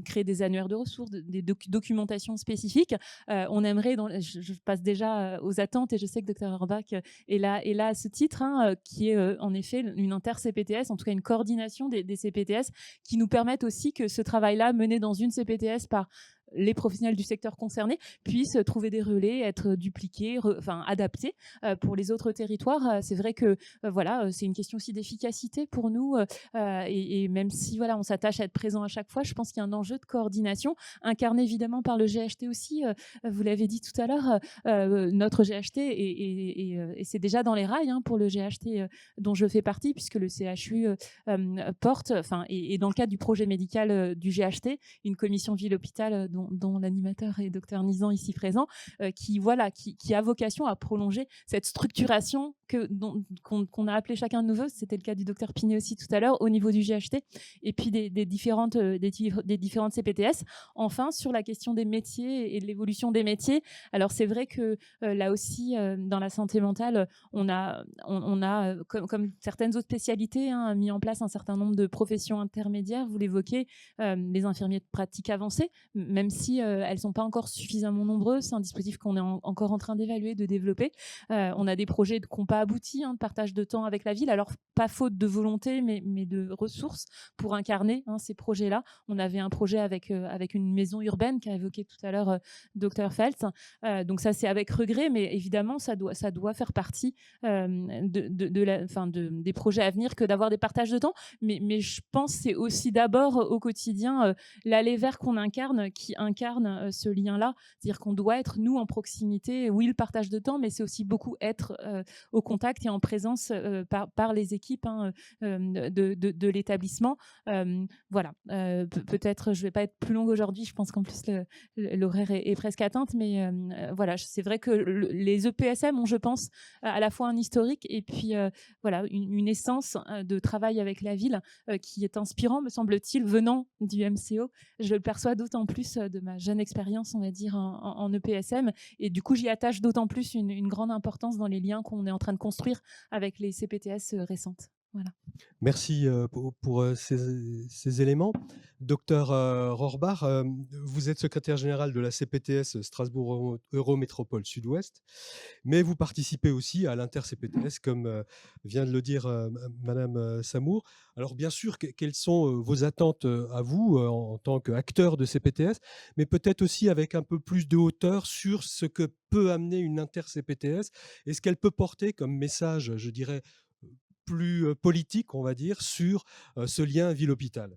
créent des annuaires de ressources, des documentations spécifiques. On aimerait, je passe déjà aux attentes, et je sais que Dr Orbach est là à ce titre, hein, qui est en effet une inter-CPTS, en tout cas une coordination des CPTS, qui nous permettent aussi que ce travail-là, mené dans une CPTS par les professionnels du secteur concerné, puissent trouver des relais, être dupliqués, adaptés pour les autres territoires. C'est vrai que voilà, c'est une question aussi d'efficacité pour nous, et même si voilà, on s'attache à être présent à chaque fois, je pense qu'il y a un enjeu de coordination incarné évidemment par le GHT aussi. Vous l'avez dit tout à l'heure, notre GHT et c'est déjà dans les rails, hein, pour le GHT dont je fais partie, puisque le CHU porte, et dans le cadre du projet médical du GHT, une commission ville-hôpital dont l'animateur est Dr Nizan ici présent, qui a vocation à prolonger cette structuration qu'on a appelée chacun de nos voeux. C'était le cas du Dr Pinet aussi tout à l'heure, au niveau du GHT, et puis des différentes CPTS. Enfin, sur la question des métiers et de l'évolution des métiers, alors c'est vrai que là aussi, dans la santé mentale, on a comme certaines autres spécialités, hein, mis en place un certain nombre de professions intermédiaires. Vous l'évoquez, les infirmiers de pratique avancée, même si elles ne sont pas encore suffisamment nombreuses. C'est un dispositif qu'on est encore en train d'évaluer, de développer. On a des projets qui n'ont pas abouti, hein, de partage de temps avec la ville, alors pas faute de volonté, mais de ressources pour incarner, hein, ces projets-là. On avait un projet avec une maison urbaine qu'a évoqué tout à l'heure Dr Feltz. Donc ça, c'est avec regret, mais évidemment, ça doit faire partie des projets à venir, que d'avoir des partages de temps. Mais je pense que c'est aussi d'abord au quotidien l'aller vers qu'on incarne, qui incarne ce lien-là. C'est-à-dire qu'on doit être, nous, en proximité. Oui, le partage de temps, mais c'est aussi beaucoup être au contact et en présence par les équipes, hein, de l'établissement. Voilà. Peut-être, je ne vais pas être plus longue aujourd'hui. Je pense qu'en plus, l'horaire est presque atteinte. Mais voilà, c'est vrai que les EPSM ont, je pense, à la fois un historique et puis voilà, une essence de travail avec la ville qui est inspirant, me semble-t-il, venant du MCO. Je le perçois d'autant plus de ma jeune expérience, on va dire, en EPSM. Et du coup, j'y attache d'autant plus une grande importance dans les liens qu'on est en train de construire avec les CPTS récentes. Voilà. Merci pour ces éléments. Docteur Rohrbach, vous êtes secrétaire général de la CPTS Strasbourg Eurométropole Sud-Ouest, mais vous participez aussi à l'inter-CPTS, comme vient de le dire Madame Samour. Alors bien sûr, quelles sont vos attentes à vous en tant qu'acteur de CPTS, mais peut-être aussi avec un peu plus de hauteur sur ce que peut amener une inter-CPTS et ce qu'elle peut porter comme message, je dirais, plus politique, on va dire, sur ce lien ville-hôpital.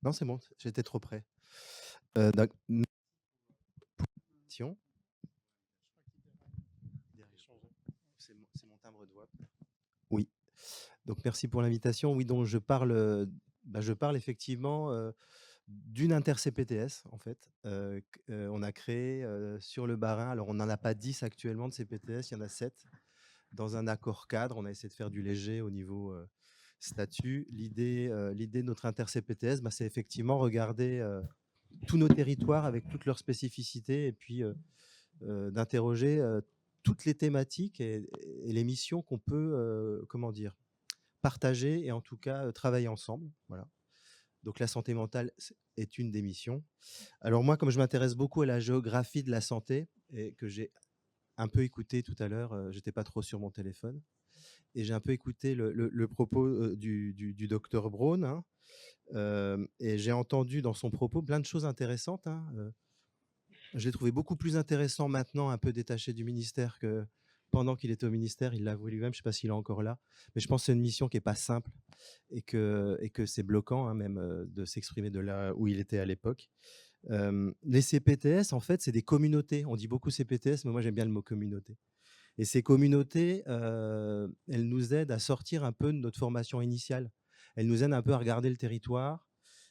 Non, c'est bon, j'étais trop près. C'est mon timbre de voix. Oui. Donc merci pour l'invitation. Oui, donc je parle effectivement d'une inter-CPTS, en fait. On a créé sur le Bas-Rhin, alors on n'en a pas 10 actuellement de CPTS, il y en a 7. Dans un accord cadre, on a essayé de faire du léger au niveau statut. L'idée de notre inter-CPTS, c'est effectivement regarder tous nos territoires avec toutes leurs spécificités et puis d'interroger toutes les thématiques et les missions qu'on peut partager et en tout cas travailler ensemble. Voilà. Donc la santé mentale est une des missions. Alors moi, comme je m'intéresse beaucoup à la géographie de la santé et que j'ai un peu écouté tout à l'heure, j'étais pas trop sur mon téléphone, et j'ai un peu écouté le propos du docteur Braun, hein, et j'ai entendu dans son propos plein de choses intéressantes. Hein, je l'ai trouvé beaucoup plus intéressant maintenant, un peu détaché du ministère, que pendant qu'il était au ministère. Il l'a avoué lui-même, je ne sais pas s'il est encore là, mais je pense que c'est une mission qui n'est pas simple et que c'est bloquant, hein, même de s'exprimer de là où il était à l'époque. Les CPTS, en fait, c'est des communautés. On dit beaucoup CPTS, mais moi j'aime bien le mot communauté. Et ces communautés, elles nous aident à sortir un peu de notre formation initiale. Elles nous aident un peu à regarder le territoire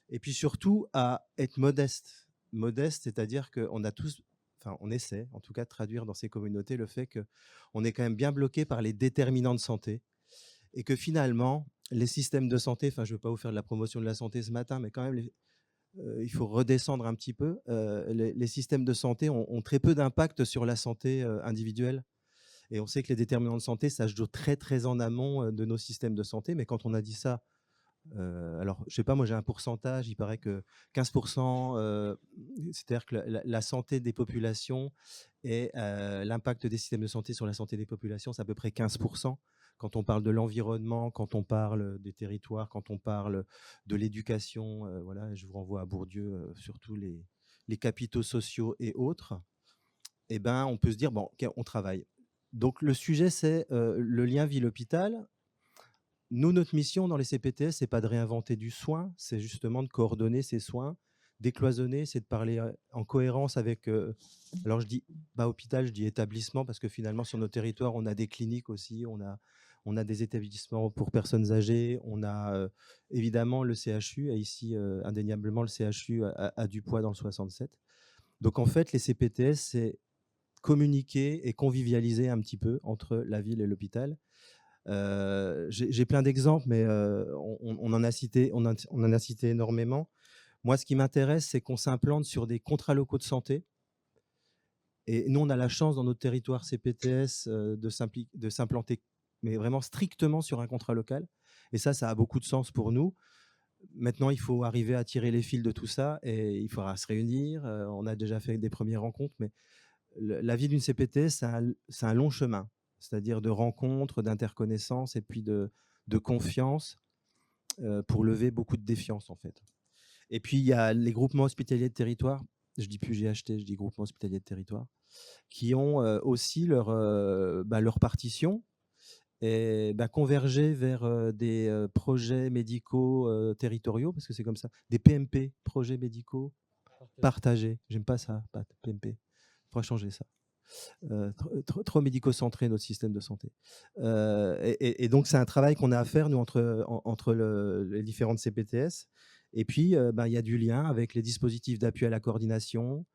et puis surtout à être modeste. Modeste, c'est-à-dire qu'on a tous, enfin on essaie en tout cas de traduire dans ces communautés le fait qu'on est quand même bien bloqué par les déterminants de santé et que finalement, les systèmes de santé, enfin je ne veux pas vous faire de la promotion de la santé ce matin, mais quand même, il faut redescendre un petit peu. Les systèmes de santé ont très peu d'impact sur la santé individuelle. Et on sait que les déterminants de santé, ça se joue très, très en amont de nos systèmes de santé. Mais quand on a dit ça, alors, je ne sais pas, moi j'ai un pourcentage, il paraît que 15%, c'est-à-dire que la santé des populations et l'impact des systèmes de santé sur la santé des populations, c'est à peu près 15%. Quand on parle de l'environnement, quand on parle des territoires, quand on parle de l'éducation, voilà, je vous renvoie à Bourdieu, surtout les capitaux sociaux et autres, eh ben, on peut se dire, bon, ok, on travaille. Donc le sujet, c'est le lien ville-hôpital. Nous, notre mission dans les CPTS, c'est pas de réinventer du soin, c'est justement de coordonner ces soins, décloisonner, c'est de parler en cohérence avec. Alors je dis pas hôpital, je dis établissement parce que finalement sur nos territoires, on a des cliniques aussi, on a des établissements pour personnes âgées, on a évidemment le CHU, et ici indéniablement le CHU a du poids dans le 67. Donc en fait, les CPTS, c'est communiquer et convivialiser un petit peu entre la ville et l'hôpital. J'ai plein d'exemples, mais on en a cité énormément. Moi, ce qui m'intéresse, c'est qu'on s'implante sur des contrats locaux de santé. Et nous, on a la chance dans notre territoire CPTS de s'implanter, mais vraiment strictement sur un contrat local. Et ça a beaucoup de sens pour nous. Maintenant, il faut arriver à tirer les fils de tout ça et il faudra se réunir. On a déjà fait des premières rencontres, mais la vie d'une CPTS, c'est un long chemin, c'est-à-dire de rencontres, d'interconnaissances et puis de confiance pour lever beaucoup de défiance, en fait. Et puis, il y a les groupements hospitaliers de territoire, je ne dis plus GHT, je dis groupements hospitaliers de territoire, qui ont aussi leur partition et converger vers des projets médicaux territoriaux, parce que c'est comme ça, des PMP, projets médicaux partagés. J'aime pas ça, PMP. Il faudra changer ça. Trop médico-centré notre système de santé. Et donc, c'est un travail qu'on a à faire, nous, entre les différentes CPTS. Et puis, il y a du lien avec les dispositifs d'appui à la coordination.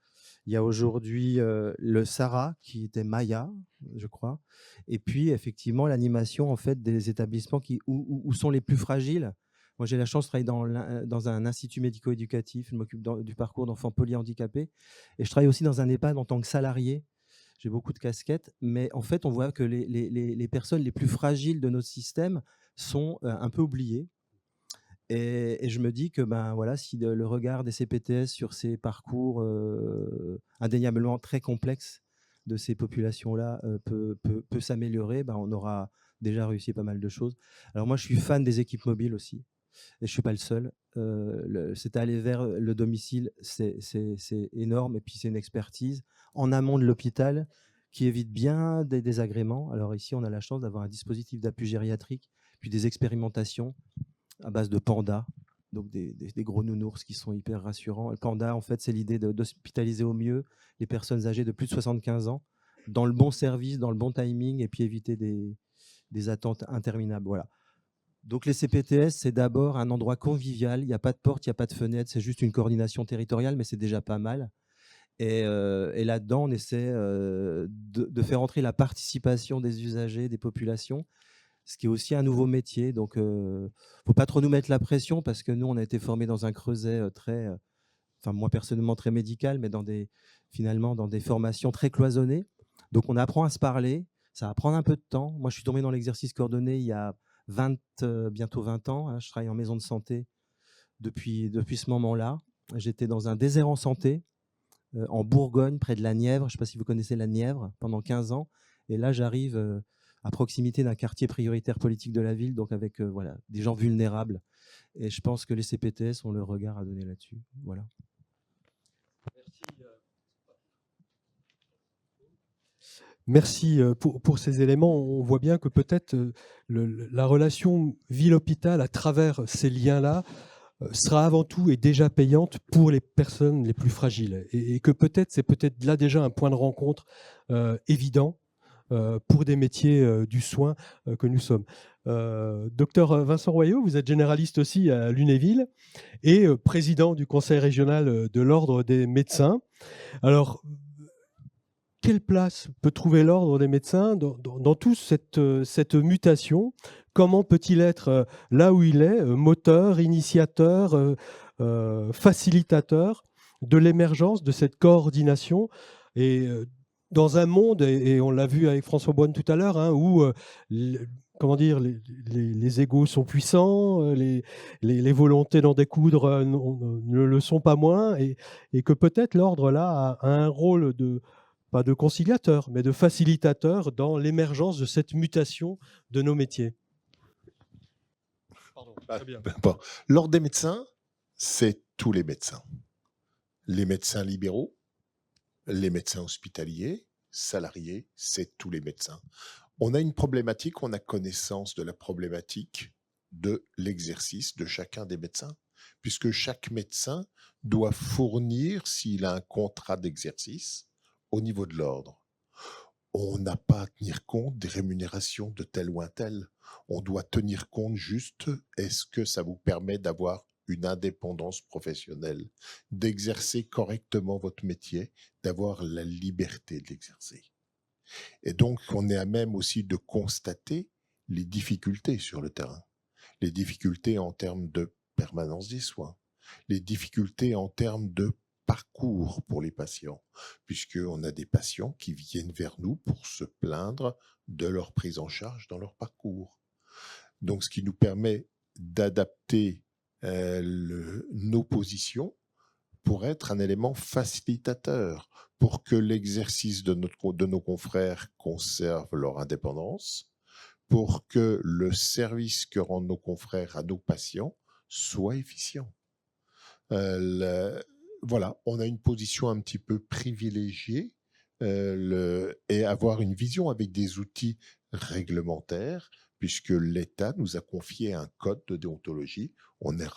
Il y a aujourd'hui le SARA, qui était Maya, je crois. Et puis, effectivement, l'animation en fait, des établissements où sont les plus fragiles. Moi, j'ai la chance de travailler dans un institut médico-éducatif. Je m'occupe du parcours d'enfants polyhandicapés. Et je travaille aussi dans un EHPAD en tant que salarié. J'ai beaucoup de casquettes. Mais en fait, on voit que les personnes les plus fragiles de notre système sont un peu oubliées. Et je me dis que voilà, si le regard des CPTS sur ces parcours indéniablement très complexes de ces populations-là peut s'améliorer, on aura déjà réussi pas mal de choses. Alors moi, je suis fan des équipes mobiles aussi. Et je ne suis pas le seul. C'est aller vers le domicile, c'est énorme. Et puis, c'est une expertise en amont de l'hôpital qui évite bien des désagréments. Alors ici, on a la chance d'avoir un dispositif d'appui gériatrique, puis des expérimentations à base de pandas, donc des gros nounours qui sont hyper rassurants. Le panda, en fait, c'est l'idée d'hospitaliser au mieux les personnes âgées de plus de 75 ans, dans le bon service, dans le bon timing, et puis éviter des attentes interminables. Voilà. Donc les CPTS, c'est d'abord un endroit convivial. Il n'y a pas de porte, il n'y a pas de fenêtre, c'est juste une coordination territoriale, mais c'est déjà pas mal. Et là-dedans, on essaie de faire entrer la participation des usagers, des populations, ce qui est aussi un nouveau métier. Donc, il ne faut pas trop nous mettre la pression parce que nous, on a été formés dans un creuset moi personnellement très médical, mais finalement dans des formations très cloisonnées. Donc, on apprend à se parler. Ça va prendre un peu de temps. Moi, je suis tombé dans l'exercice coordonné il y a bientôt 20 ans. Hein. Je travaille en maison de santé depuis ce moment-là. J'étais dans un désert en santé, en Bourgogne, près de la Nièvre. Je ne sais pas si vous connaissez la Nièvre, pendant 15 ans. Et là, j'arrive à proximité d'un quartier prioritaire politique de la ville, donc avec des gens vulnérables. Et je pense que les CPTS ont leur regard à donner là-dessus. Voilà. Merci pour ces éléments. On voit bien que peut-être la relation ville-hôpital à travers ces liens-là sera avant tout et déjà payante pour les personnes les plus fragiles. Et que peut-être c'est là déjà un point de rencontre évident pour des métiers du soin que nous sommes. Docteur Vincent Royot, vous êtes généraliste aussi à Lunéville et président du conseil régional de l'Ordre des médecins. Alors, quelle place peut trouver l'Ordre des médecins dans toute cette mutation? Comment peut-il être là où il est, moteur, initiateur, facilitateur de l'émergence de cette coordination et dans un monde, et on l'a vu avec François Bonne tout à l'heure, hein, où comment dire, les égos sont puissants, les volontés d'en découdre ne le sont pas moins, et que peut-être l'ordre là a un rôle pas de conciliateur, mais de facilitateur dans l'émergence de cette mutation de nos métiers. Pardon, très bien. Bon. L'Ordre des médecins, c'est tous les médecins. Les médecins libéraux, les médecins hospitaliers, salariés, c'est tous les médecins. On a une problématique, on a connaissance de la problématique de l'exercice de chacun des médecins, puisque chaque médecin doit fournir, s'il a un contrat d'exercice, au niveau de l'ordre. On n'a pas à tenir compte des rémunérations de tel ou un tel. On doit tenir compte juste, est-ce que ça vous permet d'avoir une indépendance professionnelle, d'exercer correctement votre métier, d'avoir la liberté de l'exercer. Et donc, on est à même aussi de constater les difficultés sur le terrain. Les difficultés en termes de permanence des soins, les difficultés en termes de parcours pour les patients, puisqu'on a des patients qui viennent vers nous pour se plaindre de leur prise en charge dans leur parcours. Donc, ce qui nous permet d'adapter nos positions pour être un élément facilitateur, pour que l'exercice de nos confrères conserve leur indépendance, pour que le service que rendent nos confrères à nos patients soit efficient. Voilà, on a une position un petit peu privilégiée et avoir une vision avec des outils réglementaires, puisque l'État nous a confié un code de déontologie. On est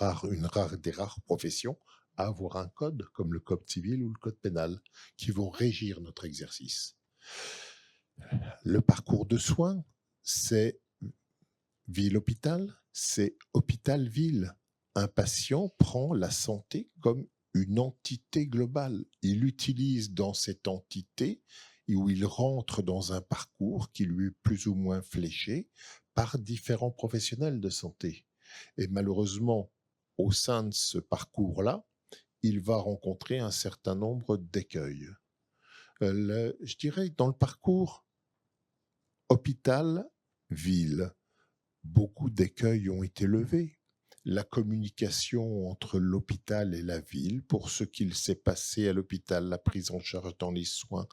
des rares professions à avoir un code, comme le code civil ou le code pénal, qui vont régir notre exercice. Le parcours de soins, c'est ville-hôpital, c'est hôpital-ville. Un patient prend la santé comme une entité globale. Il utilise dans cette entité, où il rentre dans un parcours qui lui est plus ou moins fléché par différents professionnels de santé. Et malheureusement, au sein de ce parcours-là, il va rencontrer un certain nombre d'écueils. Je dirais, dans le parcours hôpital-ville, beaucoup d'écueils ont été levés. La communication entre l'hôpital et la ville, pour ce qu'il s'est passé à l'hôpital, la prise en charge dans les soins,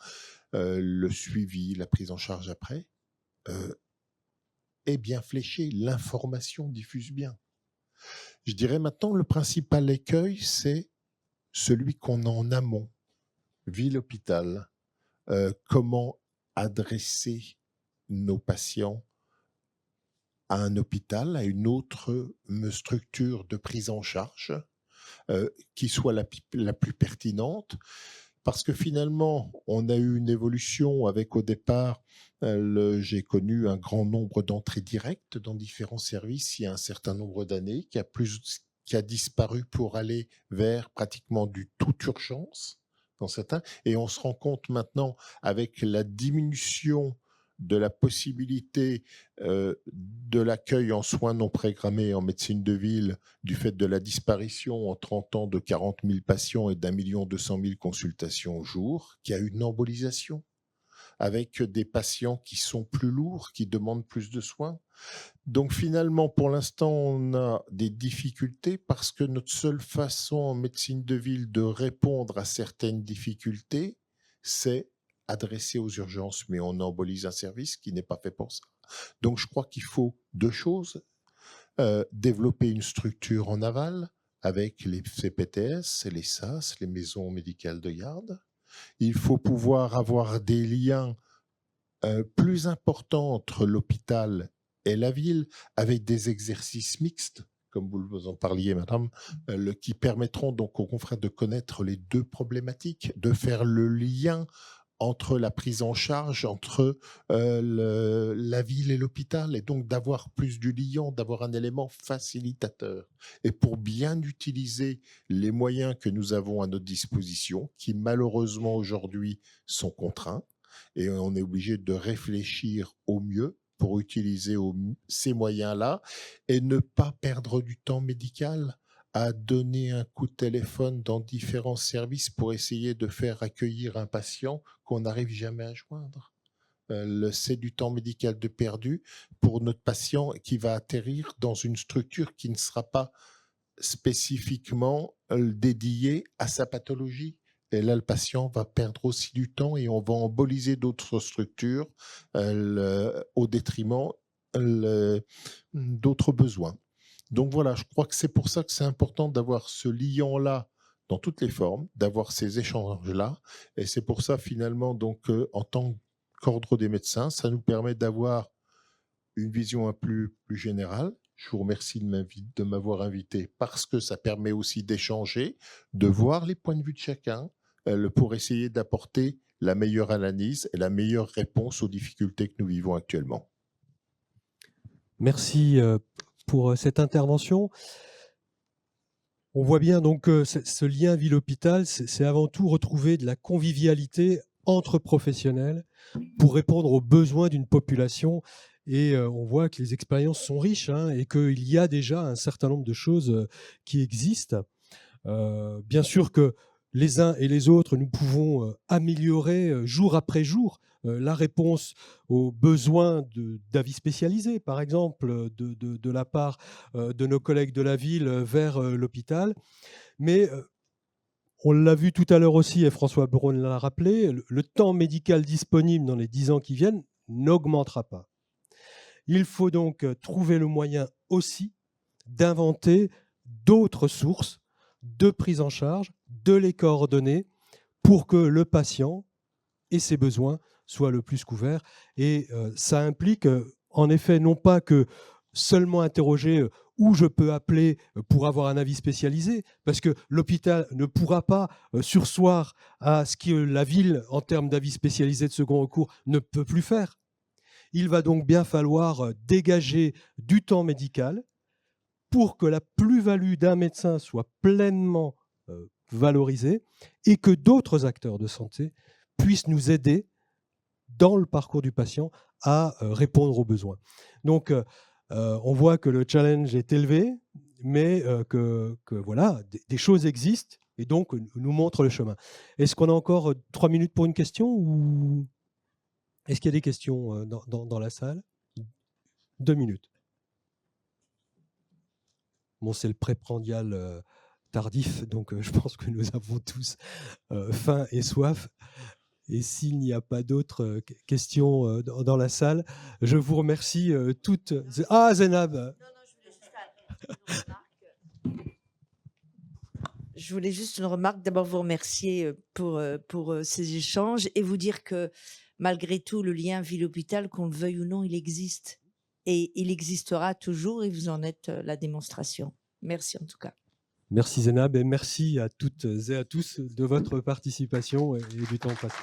le suivi, la prise en charge après, est bien fléché. L'information diffuse bien. Je dirais maintenant, le principal écueil, c'est celui qu'on a en amont, ville-hôpital. Comment adresser nos patients à un hôpital, à une autre structure de prise en charge qui soit la plus pertinente, parce que finalement, on a eu une évolution avec au départ, j'ai connu un grand nombre d'entrées directes dans différents services il y a un certain nombre d'années, qui a disparu pour aller vers pratiquement du toute urgence dans certains, et on se rend compte maintenant avec la diminution de la possibilité de l'accueil en soins non programmés en médecine de ville du fait de la disparition en 30 ans de 40 000 patients et d'1 200 000 consultations au jour, qui a une embolisation avec des patients qui sont plus lourds, qui demandent plus de soins. Donc finalement, pour l'instant, on a des difficultés parce que notre seule façon en médecine de ville de répondre à certaines difficultés, c'est adresser aux urgences, mais on embolise un service qui n'est pas fait pour ça. Donc je crois qu'il faut deux choses. Développer une structure en aval avec les CPTS, les SAS, les maisons médicales de garde. Il faut pouvoir avoir des liens plus importants entre l'hôpital et la ville, avec des exercices mixtes, comme vous en parliez, madame, qui permettront donc aux confrères de connaître les deux problématiques, de faire le lien entre la prise en charge, entre la ville et l'hôpital, et donc d'avoir plus du liant, d'avoir un élément facilitateur. Et pour bien utiliser les moyens que nous avons à notre disposition, qui malheureusement aujourd'hui sont contraints, et on est obligé de réfléchir au mieux pour utiliser ces moyens-là et ne pas perdre du temps médical à donner un coup de téléphone dans différents services pour essayer de faire accueillir un patient qu'on n'arrive jamais à joindre. C'est du temps médical de perdu pour notre patient qui va atterrir dans une structure qui ne sera pas spécifiquement dédiée à sa pathologie. Et là, le patient va perdre aussi du temps et on va emboliser d'autres structures au détriment d'autres besoins. Donc voilà, je crois que c'est pour ça que c'est important d'avoir ce liant-là dans toutes les formes, d'avoir ces échanges-là. Et c'est pour ça, finalement, donc, en tant qu'ordre des médecins, ça nous permet d'avoir une vision un plus générale. Je vous remercie de m'avoir invité parce que ça permet aussi d'échanger, de voir les points de vue de chacun pour essayer d'apporter la meilleure analyse et la meilleure réponse aux difficultés que nous vivons actuellement. Merci pour cette intervention. On voit bien donc que ce lien ville-hôpital, c'est avant tout retrouver de la convivialité entre professionnels pour répondre aux besoins d'une population. Et on voit que les expériences sont riches et qu'il y a déjà un certain nombre de choses qui existent. Bien sûr que les uns et les autres, nous pouvons améliorer jour après jour la réponse aux besoins d'avis spécialisés, par exemple, de la part de nos collègues de la ville vers l'hôpital. Mais on l'a vu tout à l'heure aussi, et François Braun l'a rappelé, le temps médical disponible dans les 10 ans qui viennent n'augmentera pas. Il faut donc trouver le moyen aussi d'inventer d'autres sources de prise en charge, de les coordonner pour que le patient et ses besoins soient le plus couverts. Et ça implique en effet non pas que seulement interroger où je peux appeler pour avoir un avis spécialisé, parce que l'hôpital ne pourra pas surseoir à ce que la ville, en termes d'avis spécialisés de second recours, ne peut plus faire. Il va donc bien falloir dégager du temps médical pour que la plus-value d'un médecin soit pleinement valorisée et que d'autres acteurs de santé puissent nous aider dans le parcours du patient à répondre aux besoins. Donc, on voit que le challenge est élevé, mais que voilà, des choses existent et donc nous montrent le chemin. Est-ce qu'on a encore 3 minutes pour une question ou est-ce qu'il y a des questions dans la salle? 2 minutes. Bon, c'est le préprandial tardif, donc je pense que nous avons tous faim et soif. Et s'il n'y a pas d'autres questions dans la salle, je vous remercie toutes. Ah, Zénab! Je voulais juste une remarque. D'abord, vous remercier pour ces échanges et vous dire que malgré tout, le lien ville-hôpital, qu'on le veuille ou non, il existe. Et il existera toujours et vous en êtes la démonstration. Merci en tout cas. Merci Zénab et merci à toutes et à tous de votre participation et du temps passé.